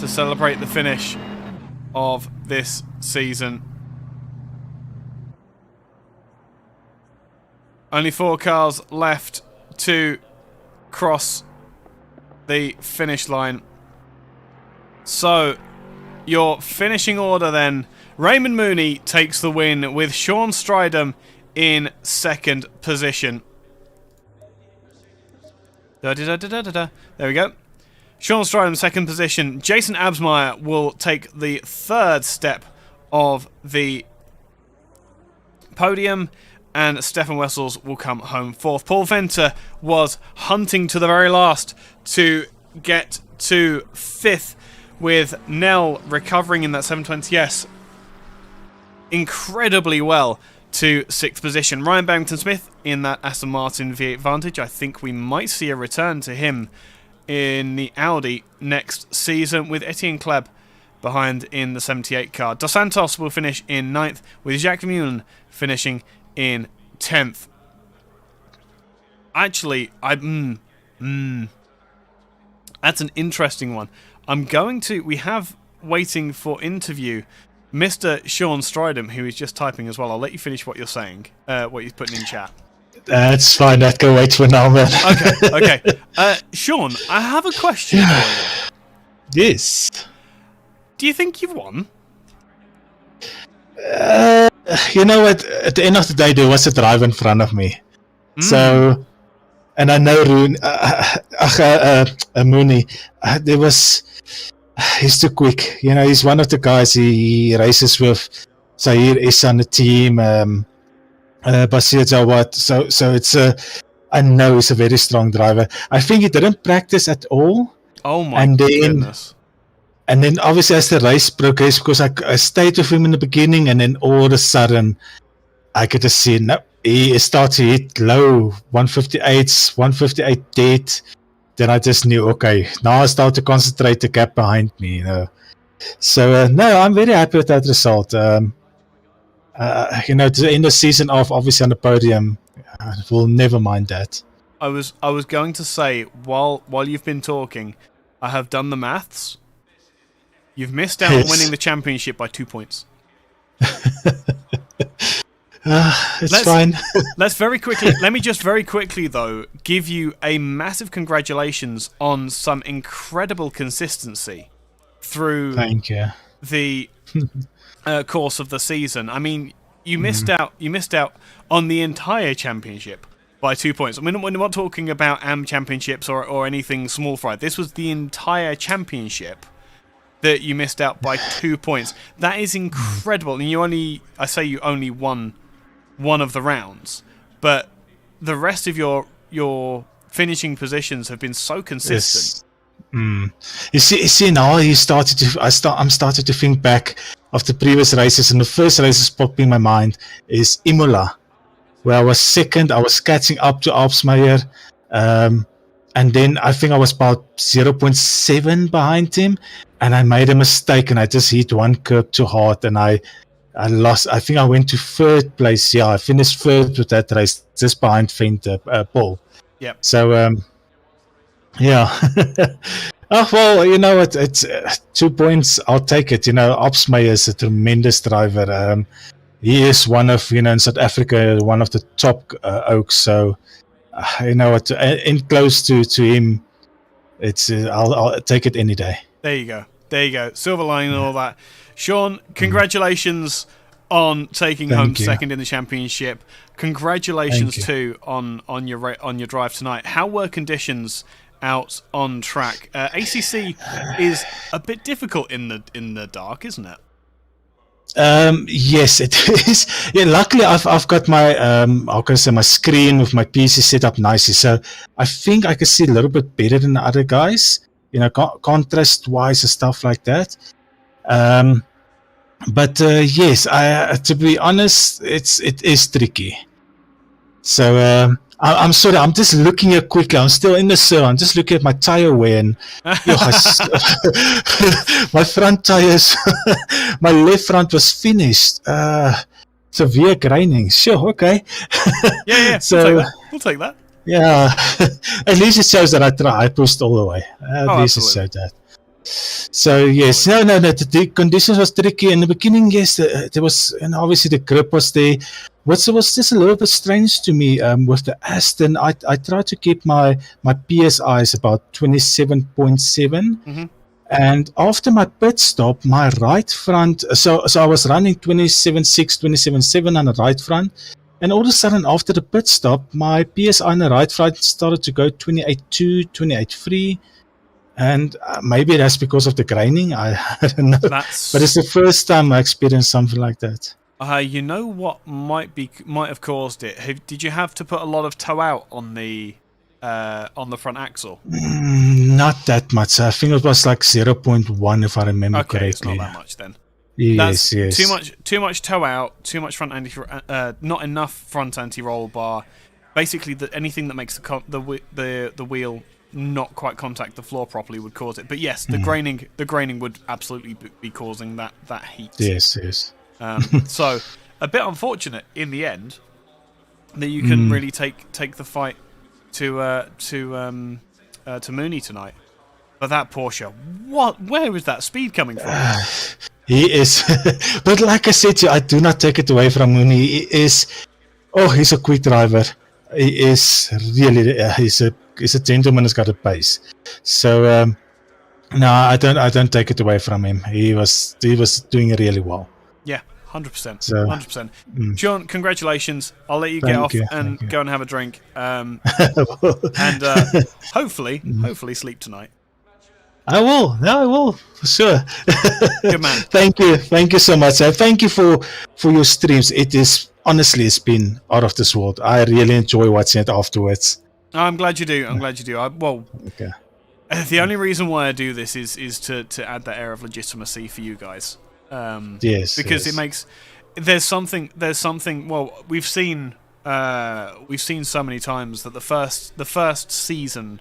To celebrate the finish of this season. Only 4 cars left to cross the finish line. So, your finishing order then. Raymond Mooney takes the win with Sean Stridham in second position. There we go. Sean Stridham, second position. Jason Absmeyer will take the third step of the podium. And Stefan Wessels will come home fourth. Paul Venter was hunting to the very last to get to fifth, with Nell recovering in that 720S incredibly well to sixth position. Ryan Barrington-Smith in that Aston Martin V8 Vantage. I think we might see a return to him in the Audi next season, with Etienne Kleb behind in the 78 car. Dos Santos will finish in 9th, with Jacques Vermeulen finishing in 10th. Actually, that's an interesting one. We have waiting for interview Mr. Sean Stridham, who is just typing as well. I'll let you finish what you're saying, what you're putting in chat. That's fine, that can wait for now, man. Okay. Sean, I have a question for you. Yes. Do you think you've won? You know what? At the end of the day, there was a driver in front of me. So, and I know Mooney. There was. He's too quick. You know, he's one of the guys he races with. Zahir is on the team. Basir Jawad. So it's I know he's a very strong driver. I think he didn't practice at all. Oh my goodness. And then obviously as the race progressed, because I stayed with him in the beginning, and then all of a sudden I could just see he started to hit low 158 dead. Then I just knew, okay, now I start to concentrate the gap behind me. You know, so no, I'm very happy with that result. You know, to end the season off obviously on the podium, we'll never mind that. I was going to say, while you've been talking, I have done the maths. You've missed out on winning the championship by 2 points. It's fine. Let me just very quickly, though, give you a massive congratulations on some incredible consistency through the course of the season. I mean, you missed out on the entire championship by 2 points. I mean, we're not talking about AM championships or anything small fry. This was the entire championship that you missed out by 2 points. That is incredible. And you only won one of the rounds, but the rest of your finishing positions have been so consistent. Yes. You see now I'm starting to think back of the previous races, and the first races popping in my mind is Imola, where I was second. I was catching up to Alpsmeyer, and then I think I was about 0.7 behind him, and I made a mistake, and I just hit one curb too hard, and I lost. I think I went to third place. Yeah, I finished third with that race, just behind Paul. Yeah. So, yeah. Oh, well, you know what? It's 2 points. I'll take it. You know, Opsmeyer is a tremendous driver. He is one of, you know, in South Africa, one of the top oaks. So, you know what? In close to him, it's I'll take it any day. There you go. Silver lining and all that. Sean, congratulations on taking home second in the championship. Congratulations too on your drive tonight. How were conditions out on track? ACC is a bit difficult in the dark, isn't it? Yes, it is. Yeah, luckily I've got my my screen with my PC set up nicely, so I think I can see a little bit better than the other guys. You know, contrast wise and stuff like that. But yes, to be honest, it is tricky. So I'm sorry, I'm just looking here quickly. I'm still in the cell. I'm just looking at my tire wear, and my front tires, my left front was finished. Severe graining. Sure, okay. Yeah. So we'll take that. Yeah, at least it shows that I pushed all the way. At least it showed that. So yes, no. The conditions was tricky in the beginning. Yes, there was, and obviously the grip was there. What was just a little bit strange to me with the Aston. I tried to keep my PSIs about 27.7, and after my pit stop, my right front. So I was running 27.6, 27.7 on the right front. And all of a sudden, after the pit stop, my PSI on the right front started to go 28.2, 28.3. And maybe that's because of the graining. I don't know. But it's the first time I experienced something like that. You know what might have caused it? Did you have to put a lot of toe out on the front axle? Not that much. I think it was like 0.1 if I remember correctly. It's not that much then. Yes. Too much toe out, too much front not enough front anti-roll bar. Basically, anything that makes the wheel not quite contact the floor properly would cause it. But yes, the graining would absolutely be causing that heat. Yes. So a bit unfortunate in the end that you couldn't really take the fight to Mooney tonight. But that Porsche, where was that speed coming from? He is, but like I said to you, I do not take it away from Mooney. He's a quick driver. He is really, he's a gentleman who's got a pace. So no, I don't take it away from him. He was doing really well. Yeah, 100%. So, 100%. Sean, congratulations. I'll let you get off and go and have a drink. And hopefully sleep tonight. I will. No, I will for sure. Good man. Thank you so much. Thank you for your streams. It is honestly, it's been out of this world. I really enjoy watching it afterwards. I'm glad you do. Okay. The only reason why I do this is to add that air of legitimacy for you guys. Yes. Because it makes there's something. Well, we've seen so many times that the first season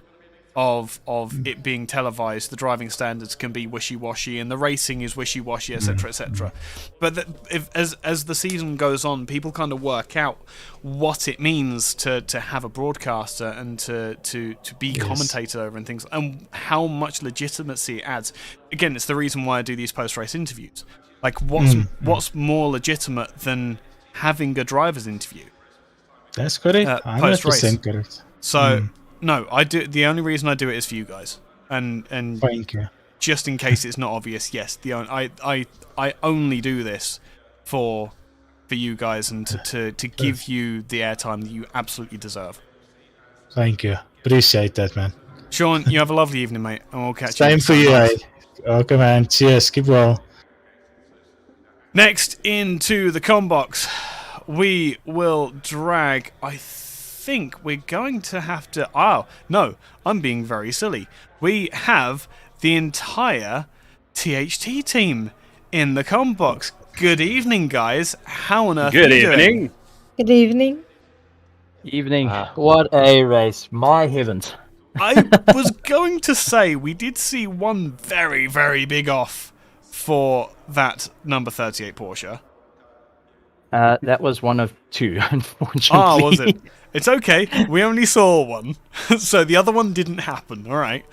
of it being televised, the driving standards can be wishy-washy, and the racing is wishy-washy, etc., etc. But as the season goes on, people kind of work out what it means to have a broadcaster and to be commentated over and things, and how much legitimacy it adds. Again, it's the reason why I do these post-race interviews. Like, what's more legitimate than having a driver's interview? That's correct. 100% correct. So. No, I do. The only reason I do it is for you guys, and thank you. Just in case it's not obvious, yes, I only do this for you guys and to give you the airtime that you absolutely deserve. Thank you, appreciate that, man. Sean, you have a lovely evening, mate, and we'll catch you. Same for you, eh? Okay, man. Cheers. Keep well. Next into the combox, we will drag. I think we're going to have to... Oh, no, I'm being very silly. We have the entire THT team in the combox. Good evening, guys. How on earth are you doing? Good evening. Evening. What a race. My heavens. I was going to say, we did see one very, very big off for that number 38 Porsche. That was one of two, unfortunately. Oh, was it? It's okay. We only saw one. So the other one didn't happen. All right.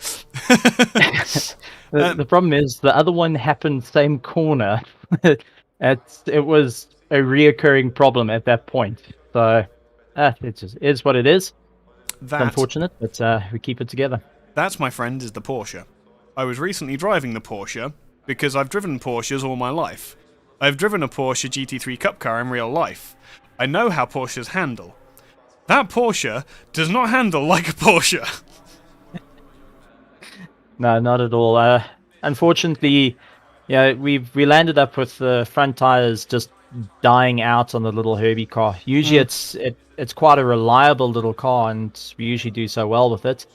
The problem is the other one happened same corner. It was a reoccurring problem at that point. So it just is what it is. It's unfortunate, but we keep it together. That, my friend, is the Porsche. I was recently driving the Porsche because I've driven Porsches all my life. I've driven a Porsche GT3 Cup car in real life. I know how Porsches handle. That Porsche does not handle like a Porsche. No, not at all. Unfortunately, we landed up with the front tires just dying out on the little Herbie car. Usually it's quite a reliable little car, and we usually do so well with it.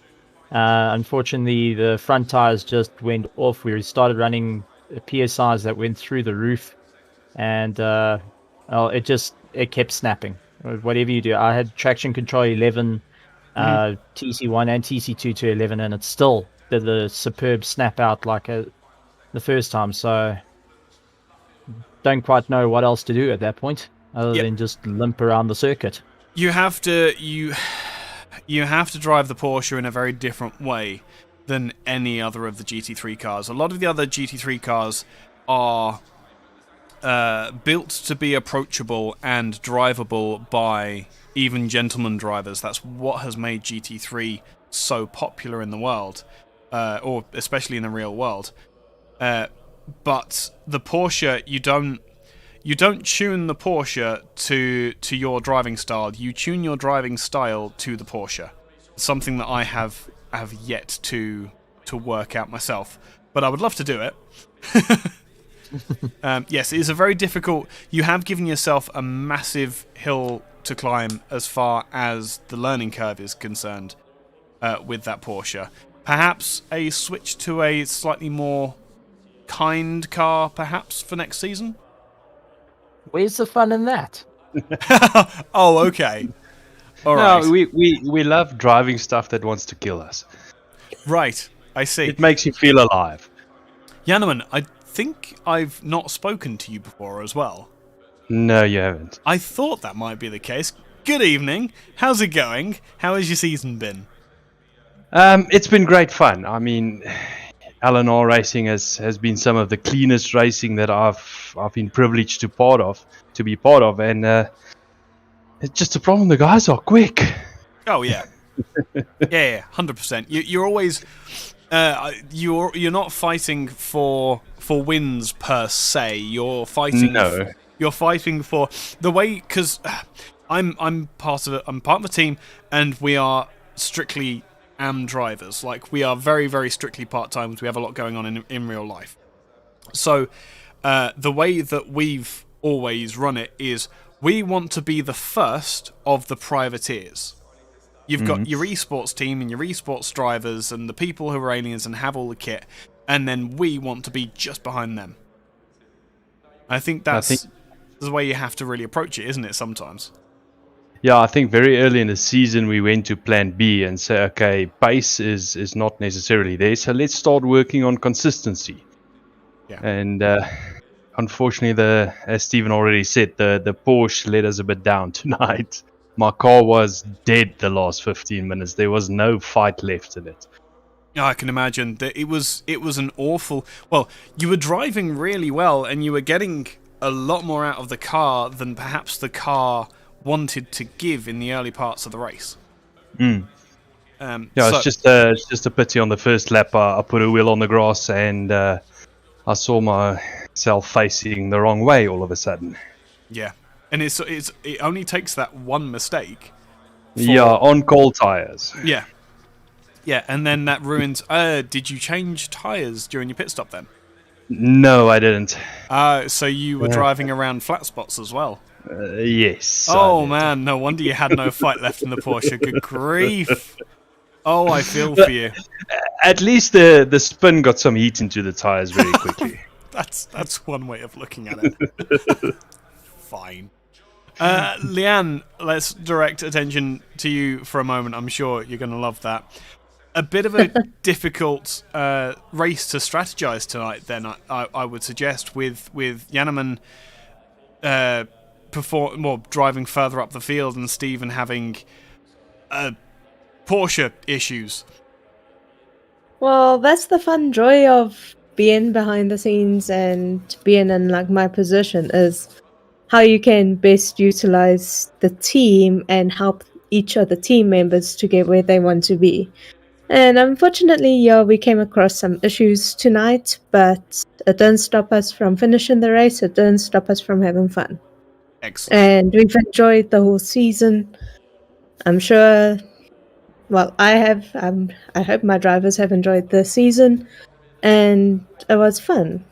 Unfortunately, the front tires just went off. We started running PSIs that went through the roof, and it kept snapping. Whatever you do, I had traction control 11, TC1 and TC2 to 11, and it still did the superb snap out like the first time. So don't quite know what else to do at that point other than just limp around the circuit. You have to drive the Porsche in a very different way than any other of the GT3 cars. A lot of the other GT3 cars are built to be approachable and drivable by even gentleman drivers. That's what has made GT3 so popular in the world, or especially in the real world. But the Porsche, you don't tune the Porsche to your driving style. You tune your driving style to the Porsche. Something that I have yet to work out myself, but I would love to do it. Yes, it is a very difficult... You have given yourself a massive hill to climb as far as the learning curve is concerned with that Porsche. Perhaps a switch to a slightly more kind car, perhaps, for next season? Where's the fun in that? Oh, okay. All right. No, we love driving stuff that wants to kill us. Right, I see. It makes you feel alive. Yannaman, I think I've not spoken to you before as well. No, you haven't. I thought that might be the case. Good evening. How's it going? How has your season been? It's been great fun. I mean, LNR racing has been some of the cleanest racing that I've been privileged to be part of, and it's just a problem. The guys are quick. Oh yeah, yeah, 100%. You're always you're not fighting for wins per se. You're fighting. No. You're fighting for the way, because I'm part of the team, and we are strictly AM drivers. Like, we are very, very strictly part-timers. We have a lot going on in real life. So the way that we've always run it is we want to be the first of the privateers. You've got your esports team and your esports drivers and the people who are aliens and have all the kit, and then we want to be just behind them. I think that's the way you have to really approach it, isn't it, sometimes? Yeah, I think very early in the season we went to plan B and say, okay, pace is not necessarily there, so let's start working on consistency. Yeah. And unfortunately, as Stephen already said, the Porsche let us a bit down tonight. My car was dead the last 15 minutes. There was no fight left in it. Yeah, I can imagine that it was an awful. Well, you were driving really well, and you were getting a lot more out of the car than perhaps the car wanted to give in the early parts of the race. It's just a pity on the first lap. I put a wheel on the grass and I saw myself facing the wrong way all of a sudden. Yeah, and it only takes that one mistake. On cold tires. Yeah, and then that ruins. Did you change tires during your pit stop then? No, I didn't. So you were driving around flat spots as well? Yes. Oh man, no wonder you had no fight left in the Porsche. Good grief. Oh, I feel for you. At least the spin got some heat into the tires very quickly. That's one way of looking at it. Fine. Leanne, let's direct attention to you for a moment. I'm sure you're going to love that. A bit of a difficult race to strategize tonight, then, I would suggest, with Janneman driving further up the field and Stephen having Porsche issues. Well, that's the fun joy of being behind the scenes and being in like my position, is how you can best utilize the team and help each of the team members to get where they want to be. And unfortunately, we came across some issues tonight, but it didn't stop us from finishing the race. It didn't stop us from having fun. Excellent. And we've enjoyed the whole season. I'm sure, well, I have. I hope my drivers have enjoyed the season, and it was fun.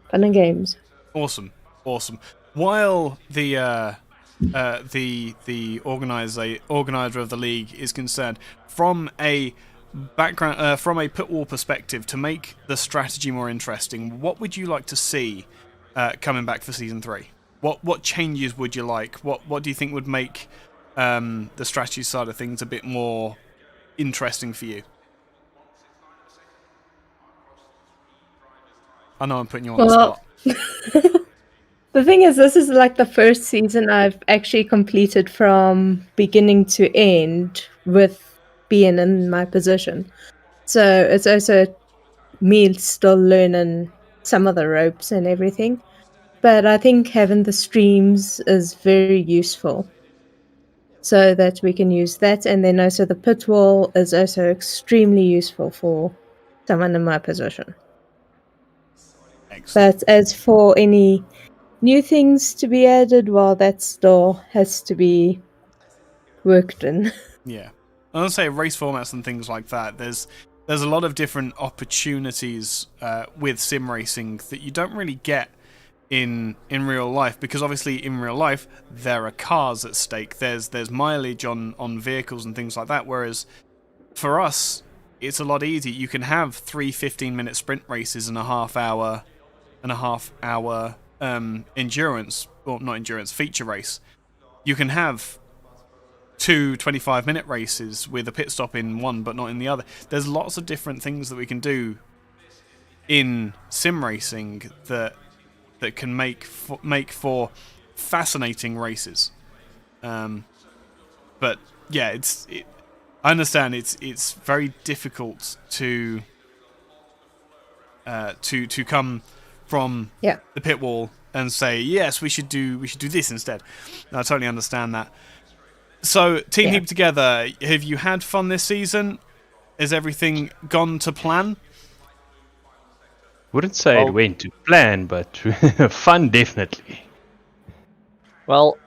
Fun and games. Awesome. While the organizer of the league is concerned, from a background, from a pit wall perspective, to make the strategy more interesting, what would you like to see coming back for season 3? What changes would you like? What do you think would make the strategy side of things a bit more interesting for you? I know I'm putting you on the spot. The thing is, this is like the first season I've actually completed from beginning to end with being in my position. So it's also me still learning some of the ropes and everything. But I think having the streams is very useful, so that we can use that. And then also the pit wall is also extremely useful for someone in my position. Excellent. But as for any new things to be added, well, that still has to be worked in. Yeah. I want to say race formats and things like that. There's a lot of different opportunities with sim racing that you don't really get in real life, because obviously in real life there are cars at stake. There's mileage on vehicles and things like that. Whereas for us, it's a lot easier. You can have 3 15-minute sprint races and a half hour endurance, or not endurance, feature race. You can have 2 25-minute races with a pit stop in one but not in the other. There's lots of different things that we can do in sim racing that can make for fascinating races. But yeah, I understand it's very difficult to come from the pit wall and say, yes, we should do this instead. I totally understand that. So, Team Heap Together, have you had fun this season? Has everything gone to plan? Wouldn't say it went to plan, but fun definitely. Well,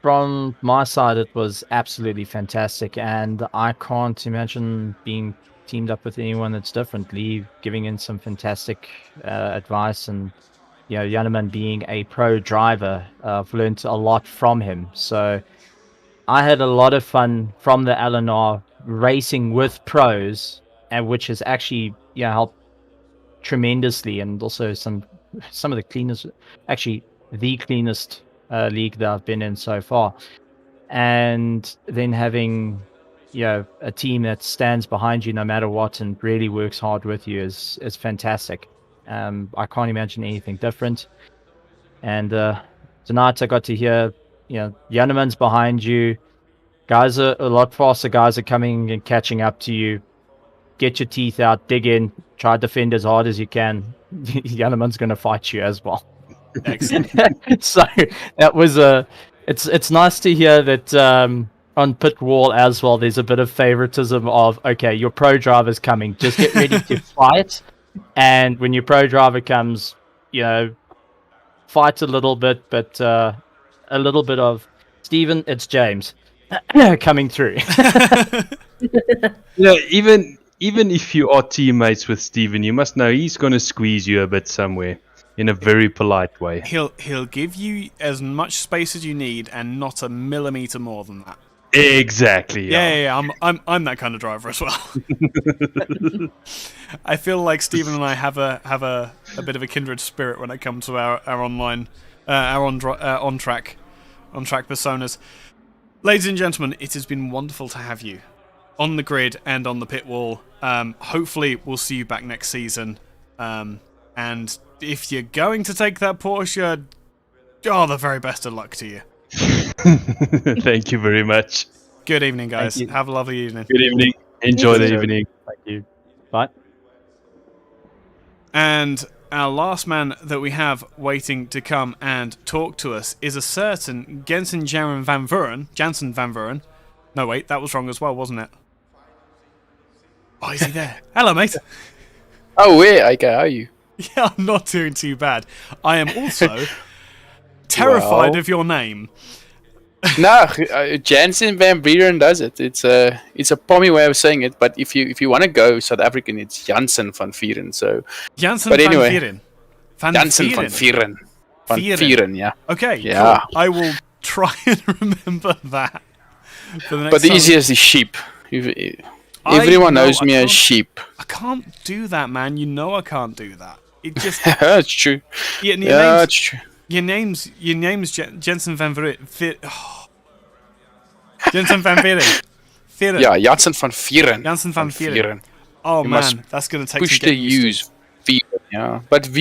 from my side, it was absolutely fantastic, and I can't imagine being teamed up with anyone that's different. Lee giving in some fantastic advice, and Janneman being a pro driver, I've learned a lot from him. So I had a lot of fun from the LNR racing with pros, and which has actually helped tremendously, and also some of the cleanest, actually the cleanest league that I've been in so far. And then having a team that stands behind you no matter what and really works hard with you is fantastic. I can't imagine anything different. And tonight I got to hear Janneman's behind you. Guys are a lot faster. Guys are coming and catching up to you. Get your teeth out, dig in, try to defend as hard as you can. Janneman's going to fight you as well. Excellent. So that was it's nice to hear that on pit wall as well. There's a bit of favoritism of, okay, your pro driver's coming, just get ready to fight. And when your pro driver comes, fight a little bit, but a little bit of Stephen, it's James coming through. Even if you are teammates with Steven, you must know he's going to squeeze you a bit somewhere in a very polite way. He'll give you as much space as you need and not a millimeter more than that. Exactly. Yeah. I'm that kind of driver as well. I feel like Stephen and I have a bit of a kindred spirit when it comes to our online on track personas. Ladies and gentlemen, it has been wonderful to have you on the grid and on the pit wall. Hopefully we'll see you back next season. And if you're going to take that Porsche, the very best of luck to you. Thank you very much. Good evening, guys. Have a lovely evening. Good evening. Enjoy the evening. Thank you. Bye. And our last man that we have waiting to come and talk to us is a certain Jansen van Vuren. No, wait, that was wrong as well, wasn't it? Oh, is he there? Hello, mate. Oh, wait, okay, how are you? Yeah, I'm not doing too bad. I am also terrified of your name. No, Jansen van Vuren does it. It's a pommy way of saying it, but if you want to go South African, it's Jansen van Vuren. So Jansen but van anyway, Vuren. Jansen van Vuren. Van Vuren, yeah. Okay, yeah. Cool. I will try and remember that. For the next but the time. easiest is sheep. Everyone knows me as sheep. I can't do that, man. You know I can't do that. It just That's true. Yeah, that's true. Your name's Jensen van Vuren. Jensen van Vuren. Yeah, Jansen van Vuren. Jansen van Vuren. Oh man, that's gonna take push some the U's. Vuren, yeah, but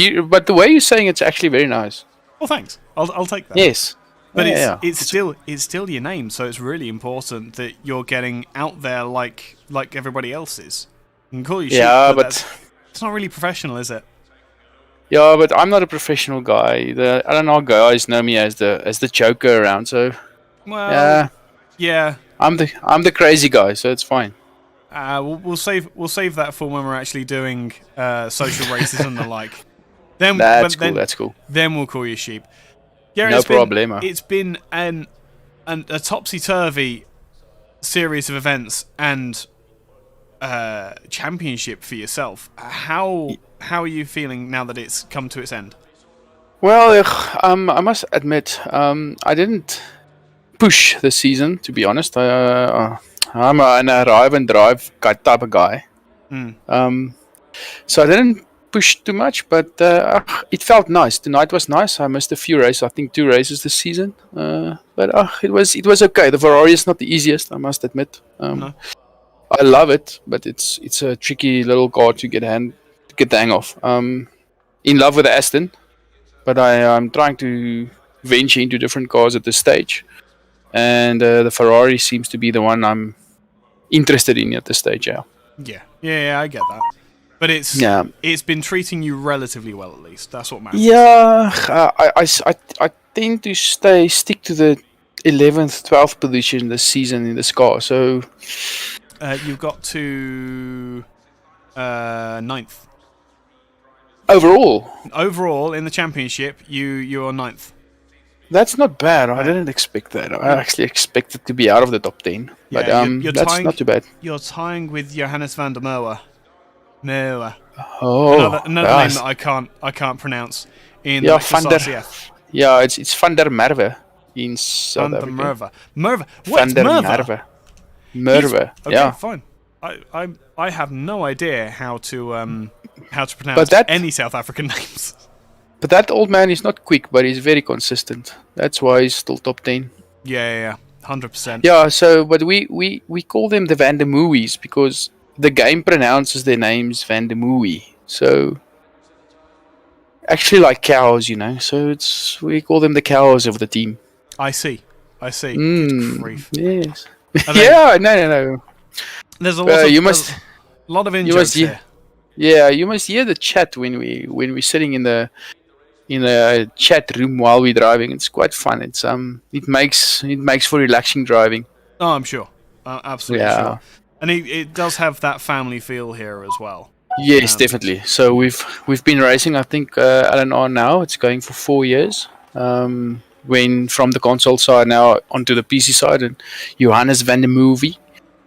the way you're saying it's actually very nice. Well, thanks. I'll take that. Yes, but it's still your name, so it's really important that you're getting out there like everybody else is. You can call you sheep, but it's not really professional, is it? Yeah, but I'm not a professional guy. The LNR guys know me as the joker around. So, yeah, I'm the crazy guy, so it's fine. We'll save that for when we're actually doing social races and the like. Then that's cool. Then we'll call you sheep. Yeah, no problem. It's been a topsy-turvy series of events and championship for yourself. How are you feeling now that it's come to its end? Well, I must admit, I didn't push this season, to be honest. I'm an arrive and drive type of guy. So I didn't push too much, but it felt nice. The night was nice. I missed a few races, I think 2 races this season. But it was okay. The Ferrari is not the easiest, I must admit. No. I love it, but it's a tricky little car to get the hang of. In love with the Aston, but I'm trying to venture into different cars at this stage, and the Ferrari seems to be the one I'm interested in at this stage. Yeah, I get that. But it's been treating you relatively well, at least. That's what matters. Yeah, I tend to stick to the 11th, 12th position this season in this car. So you got to 9th. Overall in the championship, you are 9th. That's not bad. I didn't expect that. I actually expected to be out of the top 10. But Yeah, you're that's tying, not too bad. You're tying with Johannes van der Merwe. Merwe. Oh, Another name that I can't pronounce in yeah, Lexus RCF. Yeah, it's Van der Merwe in South Van der Africa. Merwe. Van What's der Merwe? Merwe. Merwe. Okay, Yeah. fine. I have no idea how to pronounce any South African names. But that old man is not quick, but he's very consistent. That's why he's still top 10. Yeah, 100%. Yeah, so, but we call them the Van der Mooies because the game pronounces their names Van der Mooie. So, actually like cows, so we call them the cows of the team. I see. Good grief. Yes. Yeah, no. There's a lot of in-jokes here. Yeah, you must hear the chat when we're sitting in a chat room while we're driving. It's quite fun. It's it makes for relaxing driving. Oh, I'm sure. Absolutely sure. And it does have that family feel here as well. Yes, definitely. So we've been racing. I think LNR now. It's going for 4 years. When from the console side now onto the PC side, and Johannes van der Movie,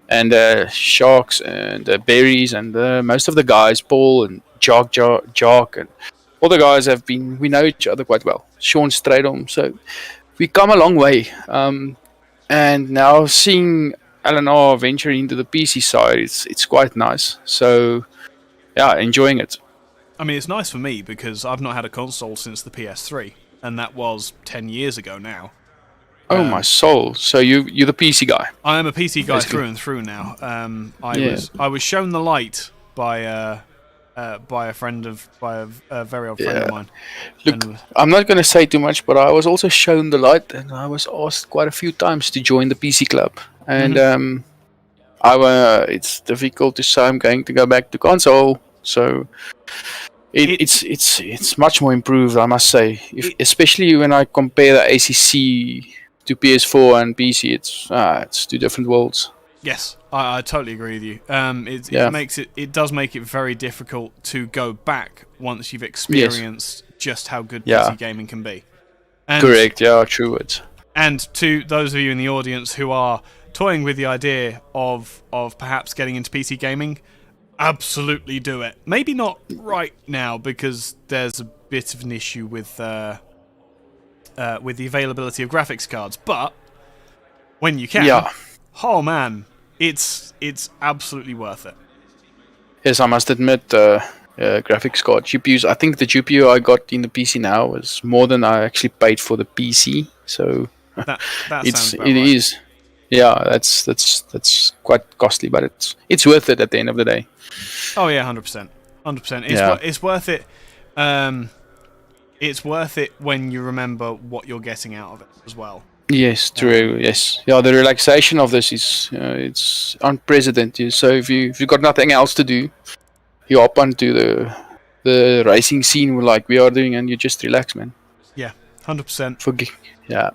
and Sharks and Berries and most of the guys, Paul and Jock, and all the guys we know each other quite well. Sean Stradom, so we come a long way. And now seeing LNR venture into the PC side, it's quite nice. So yeah, enjoying it. I mean, it's nice for me because I've not had a console since the PS3, and that was 10 years ago now. Oh my soul! So you're the PC guy. I am a PC guy through and through now. I was shown the light by a very old friend of mine. Look, I'm not going to say too much, but I was also shown the light, and I was asked quite a few times to join the PC club. And it's difficult to say I'm going to go back to console. So it's much more improved, I must say. Especially when I compare the ACC to PS4 and PC, it's two different worlds. Yes, I totally agree with you. It does make it very difficult to go back once you've experienced just how good PC gaming can be. Correct, yeah, true words. And to those of you in the audience who are toying with the idea of perhaps getting into PC gaming, absolutely do it. Maybe not right now because there's a bit of an issue with the availability of graphics cards, but when you can, oh man, it's absolutely worth it. Yes, I must admit, graphics card GPUs. I think the GPU I got in the PC now was more than I actually paid for the PC. So that it is. Yeah, that's quite costly, but it's worth it at the end of the day. Oh yeah, 100%. It's worth it. It's worth it when you remember what you're getting out of it as well. Yes, true. Yes, yeah. The relaxation of this is it's unprecedented. So if you've got nothing else to do, you hop onto the racing scene like we are doing, and you just relax, man. Yeah, 100%. Yeah.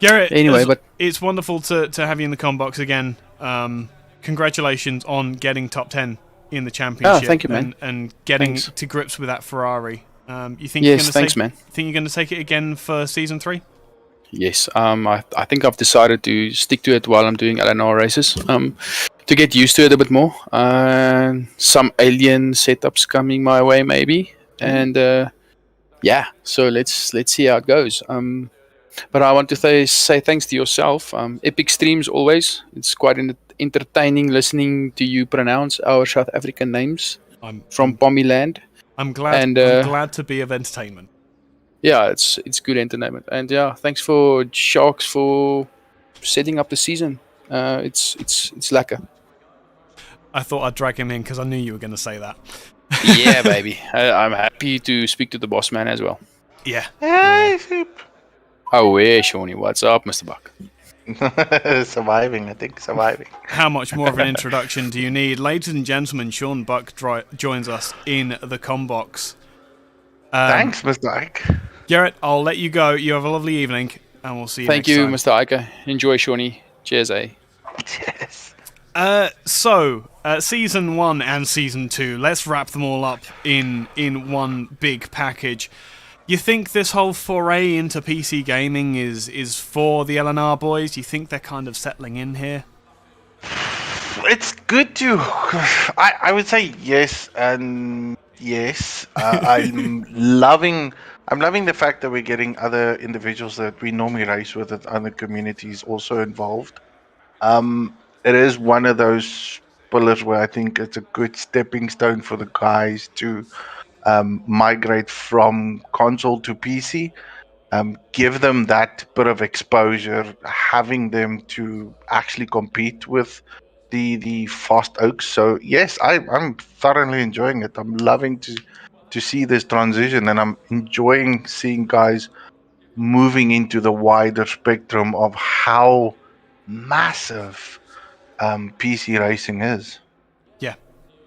Garrett, anyway, but it's wonderful to have you in the combox again. Congratulations on getting top 10 in the championship. Oh, thank you, man. And getting to grips with that Ferrari. You think man. Think you're going to take it again for season 3? Yes. I think I've decided to stick to it while I'm doing LNR races. To get used to it a bit more. Some alien setups coming my way, maybe. And so let's see how it goes. But I want to say thanks to yourself. Epic streams always. It's quite entertaining listening to you pronounce our South African names from Pommyland. I'm glad to be of entertainment. Yeah, it's good entertainment. And yeah, thanks for Sharks for setting up the season. It's lekker. I thought I'd drag him in because I knew you were going to say that. Yeah, baby. I'm happy to speak to the boss man as well. Yeah. Oh, yeah, Shawnee. What's up, Mr. Buck? Surviving. How much more of an introduction do you need? Ladies and gentlemen, Sean Buck joins us in the combox. Thanks, Mr. Ike. Garrett, I'll let you go. You have a lovely evening, and we'll see you next time. Thank you, Mr. Ike. Enjoy, Shawnee. Cheers, eh? Cheers. So, Season 1 and Season 2, let's wrap them all up in one big package. You think this whole foray into PC gaming is for the LNR boys? You think they're kind of settling in here? It's good to. I would say yes and yes. I'm loving the fact that we're getting other individuals that we normally race with at other communities also involved. It is one of those pillars where I think it's a good stepping stone for the guys to migrate from console to PC. Give them that bit of exposure, having them to actually compete with the fast oaks. So yes, I'm thoroughly enjoying it. I'm loving to see this transition, and I'm enjoying seeing guys moving into the wider spectrum of how massive PC racing is. Yeah,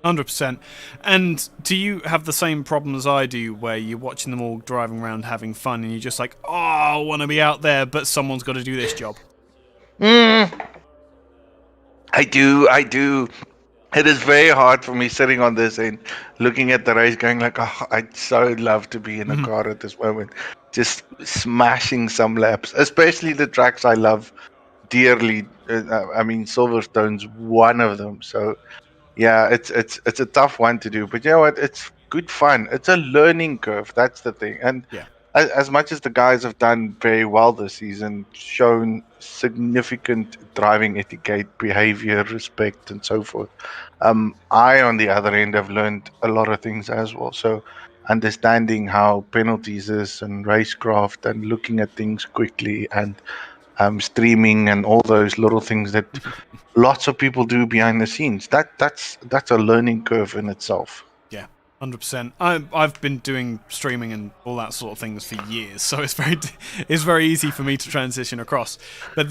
100%. And do you have the same problem as I do, where you're watching them all driving around having fun, and you're just like, oh, I want to be out there, but someone's got to do this job? I do. It is very hard for me sitting on this and looking at the race, going like, "Oh, I'd so love to be in a car at this moment, just smashing some laps." Especially the tracks I love dearly. I mean, Silverstone's one of them. So yeah, it's a tough one to do, but you know what? It's good fun. It's a learning curve. That's the thing. And Yeah. as much as the guys have done very well this season, shown significant driving etiquette, behavior, respect, and so forth, I, on the other end, have learned a lot of things as well. So, understanding how penalties is and racecraft and looking at things quickly and streaming and all those little things that lots of people do behind the scenes. That's a learning curve in itself. Yeah, 100%. I've been doing streaming and all that sort of things for years, so it's very easy for me to transition across. But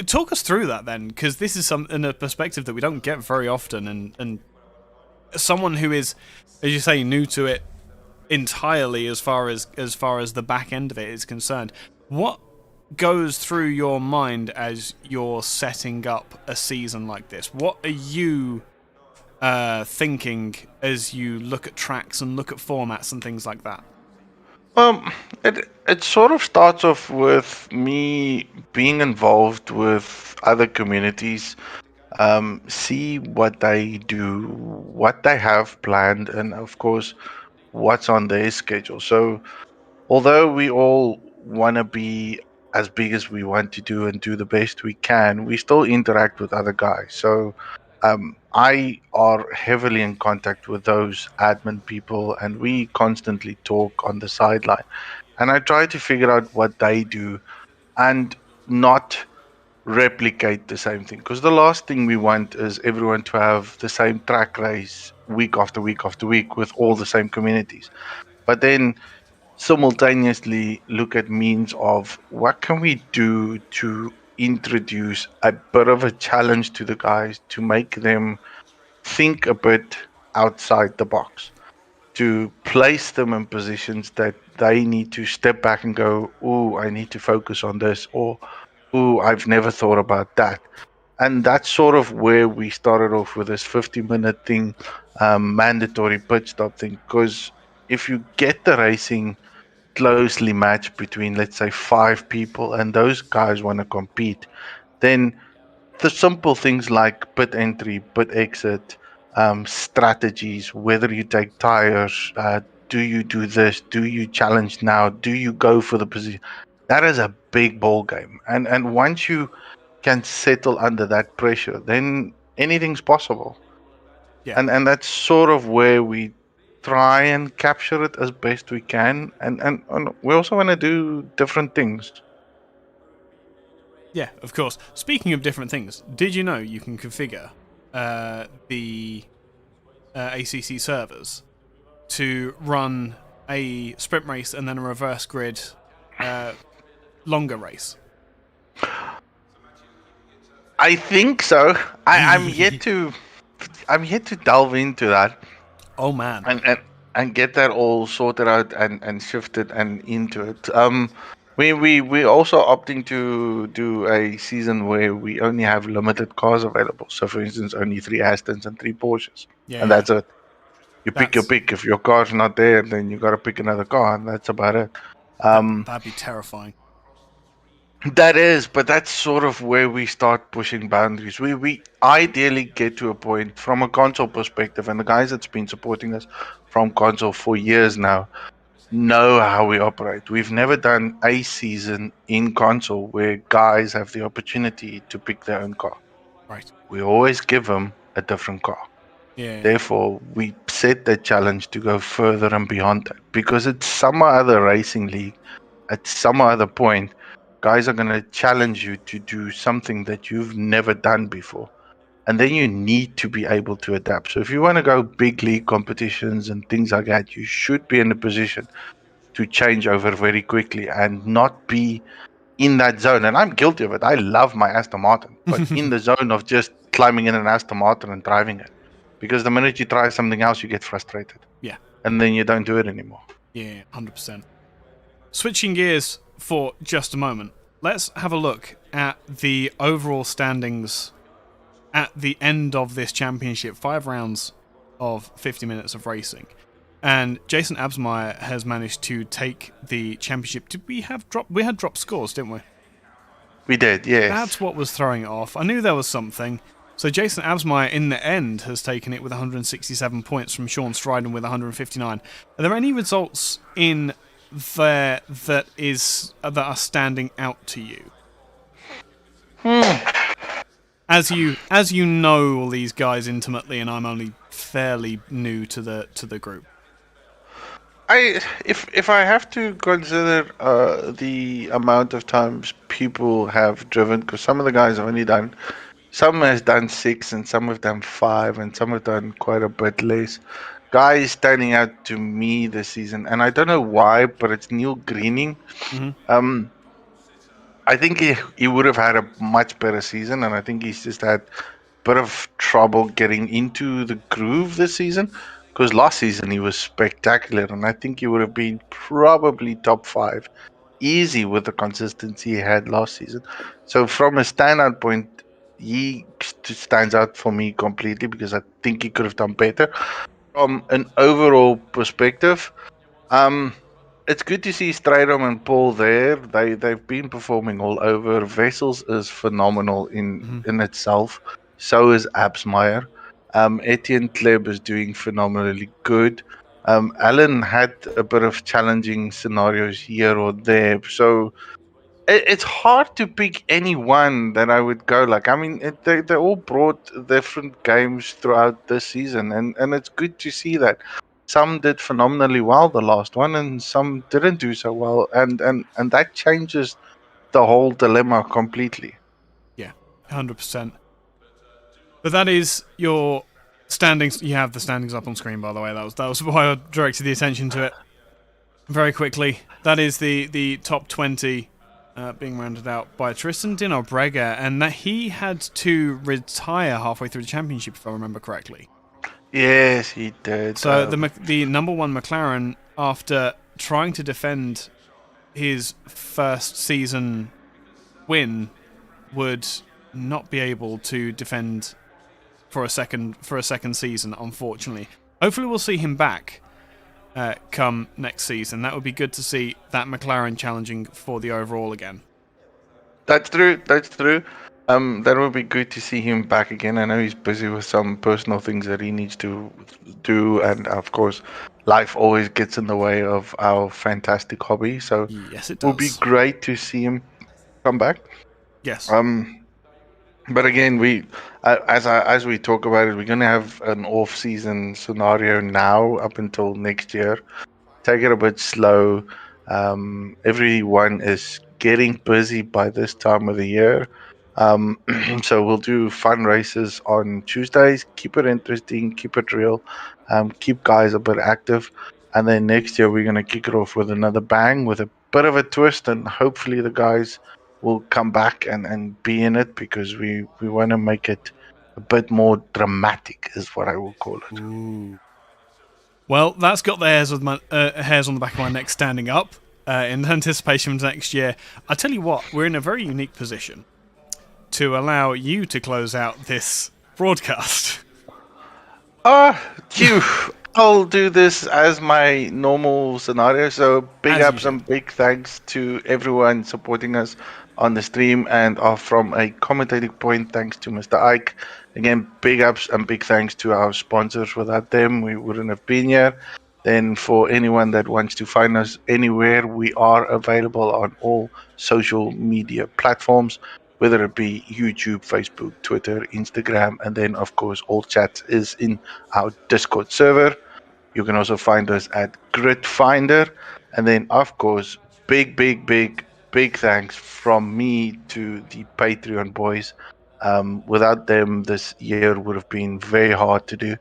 talk us through that then, because this is in a perspective that we don't get very often, and someone who is, as you say, new to it entirely as far as the back end of it is concerned. What goes through your mind as you're setting up a season like this? What are you thinking as you look at tracks and look at formats and things like that? It sort of starts off with me being involved with other communities, see what they do, what they have planned, and of course, what's on their schedule. So, although we all want to be as big as we want to do and do the best we can, we still interact with other guys. So I are heavily in contact with those admin people, and we constantly talk on the sideline. And I try to figure out what they do and not replicate the same thing, because the last thing we want is everyone to have the same track race week after week after week with all the same communities. But then simultaneously look at means of what can we do to introduce a bit of a challenge to the guys, to make them think a bit outside the box, to place them in positions that they need to step back and go, "Oh, I need to focus on this," or "Oh, I've never thought about that." And that's sort of where we started off with this 50-minute thing, mandatory pit stop thing. Because if you get the racing closely matched between, let's say, 5 people, and those guys want to compete, then the simple things like pit entry, pit exit, strategies, whether you take tires, do you do this, do you challenge now, do you go for the position, that is a big ball game. And once you can settle under that pressure, then anything's possible. Yeah. And that's sort of where we try and capture it as best we can, and we also want to do different things. Yeah, of course. Speaking of different things, did you know you can configure the ACC servers to run a sprint race and then a reverse grid longer race? I think so. I'm yet to delve into that. Oh man. And get that all sorted out and shifted and into it. We're also opting to do a season where we only have limited cars available. So, for instance, only 3 Astons and 3 Porsches, and that's it. You pick your pick. If your car's not there, then you got to pick another car, and that's about it. That'd be terrifying. That is, but that's sort of where we start pushing boundaries. We ideally get to a point from a console perspective, and the guys that's been supporting us from console for years now know how we operate. We've never done a season in console where guys have the opportunity to pick their own car. Right. We always give them a different car. Yeah. Therefore, we set the challenge to go further and beyond that, because it's some other racing league, at some other point, guys are going to challenge you to do something that you've never done before. And then you need to be able to adapt. So if you want to go big league competitions and things like that, you should be in a position to change over very quickly and not be in that zone. And I'm guilty of it. I love my Aston Martin, but in the zone of just climbing in an Aston Martin and driving it. Because the minute you try something else, you get frustrated. Yeah. And then you don't do it anymore. Yeah, 100%. Switching gears for just a moment, let's have a look at the overall standings at the end of this championship. 5 rounds of 50 minutes of racing. And Jason Absmeyer has managed to take the championship. Did we have we had dropped scores, didn't we? We did, yes. That's what was throwing it off. I knew there was something. So Jason Absmeyer, in the end, has taken it with 167 points from Sean Stryden with 159. Are there any results in there that are standing out to you? As you know all these guys intimately, and I'm only fairly new to the group. If I have to consider the amount of times people have driven, because some of the guys have only done, some has done 6 and some have done 5 and some have done quite a bit less. Guys standing out to me this season, and I don't know why, but it's Neil Greening. Mm-hmm. I think he would have had a much better season, and I think he's just had a bit of trouble getting into the groove this season. Because last season he was spectacular, and I think he would have been probably top 5 easy with the consistency he had last season. So from a standout point, he stands out for me completely because I think he could have done better. From an overall perspective, it's good to see Strydom and Paul there. They've been performing all over. Vessels is phenomenal in itself. So is Absmeyer. Etienne Kleb is doing phenomenally good. Alan had a bit of challenging scenarios here or there. So it's hard to pick any one that I would go like. I mean, they all brought different games throughout this season, and it's good to see that. Some did phenomenally well the last one, and some didn't do so well, and that changes the whole dilemma completely. Yeah, 100%. But that is your standings. You have the standings up on screen, by the way. That was why I directed the attention to it very quickly. That is the top 20 being rounded out by Tristan Dino Brega, and that he had to retire halfway through the championship, if I remember correctly. Yes, he did. So the number 1 McLaren, after trying to defend his first season win, would not be able to defend for a second season, unfortunately. Hopefully we'll see him back come next season. That would be good to see that McLaren challenging for the overall again. That's true. That would be good to see him back again. I know he's busy with some personal things that he needs to do, and of course, life always gets in the way of our fantastic hobby. So yes, it does. It would be great to see him come back. Yes. But again, as we talk about it, we're going to have an off-season scenario now up until next year. Take it a bit slow. Everyone is getting busy by this time of the year. So we'll do fun races on Tuesdays. Keep it interesting. Keep it real. Keep guys a bit active. And then next year, we're going to kick it off with another bang with a bit of a twist. And hopefully the guys will come back and be in it, because we want to make it a bit more dramatic, is what I will call it. Ooh. Well, that's got the hairs on the back of my neck standing up in anticipation for next year. I tell you what, we're in a very unique position to allow you to close out this broadcast. I'll do this as my normal scenario. So big As you ups and should. big thanks to everyone supporting us on the stream, and from a commentating point, thanks to Mr. Ike. Again, big ups and big thanks to our sponsors. Without them, we wouldn't have been here. Then for anyone that wants to find us anywhere, we are available on all social media platforms, whether it be YouTube, Facebook, Twitter, Instagram, and then of course all chat is in our Discord server. You can also find us at Grid Finder. And then, of course, big thanks from me to the Patreon boys. Without them, this year would have been very hard to do.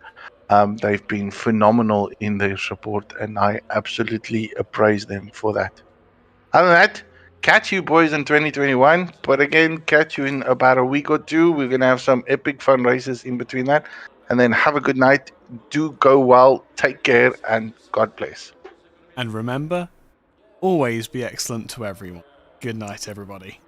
They've been phenomenal in their support, and I absolutely appraise them for that. Other than that, catch you boys in 2021. But again, catch you in about a week or two. We're going to have some epic fun races in between that. And then have a good night. Do go well. Take care, and God bless. And remember, always be excellent to everyone. Good night, everybody.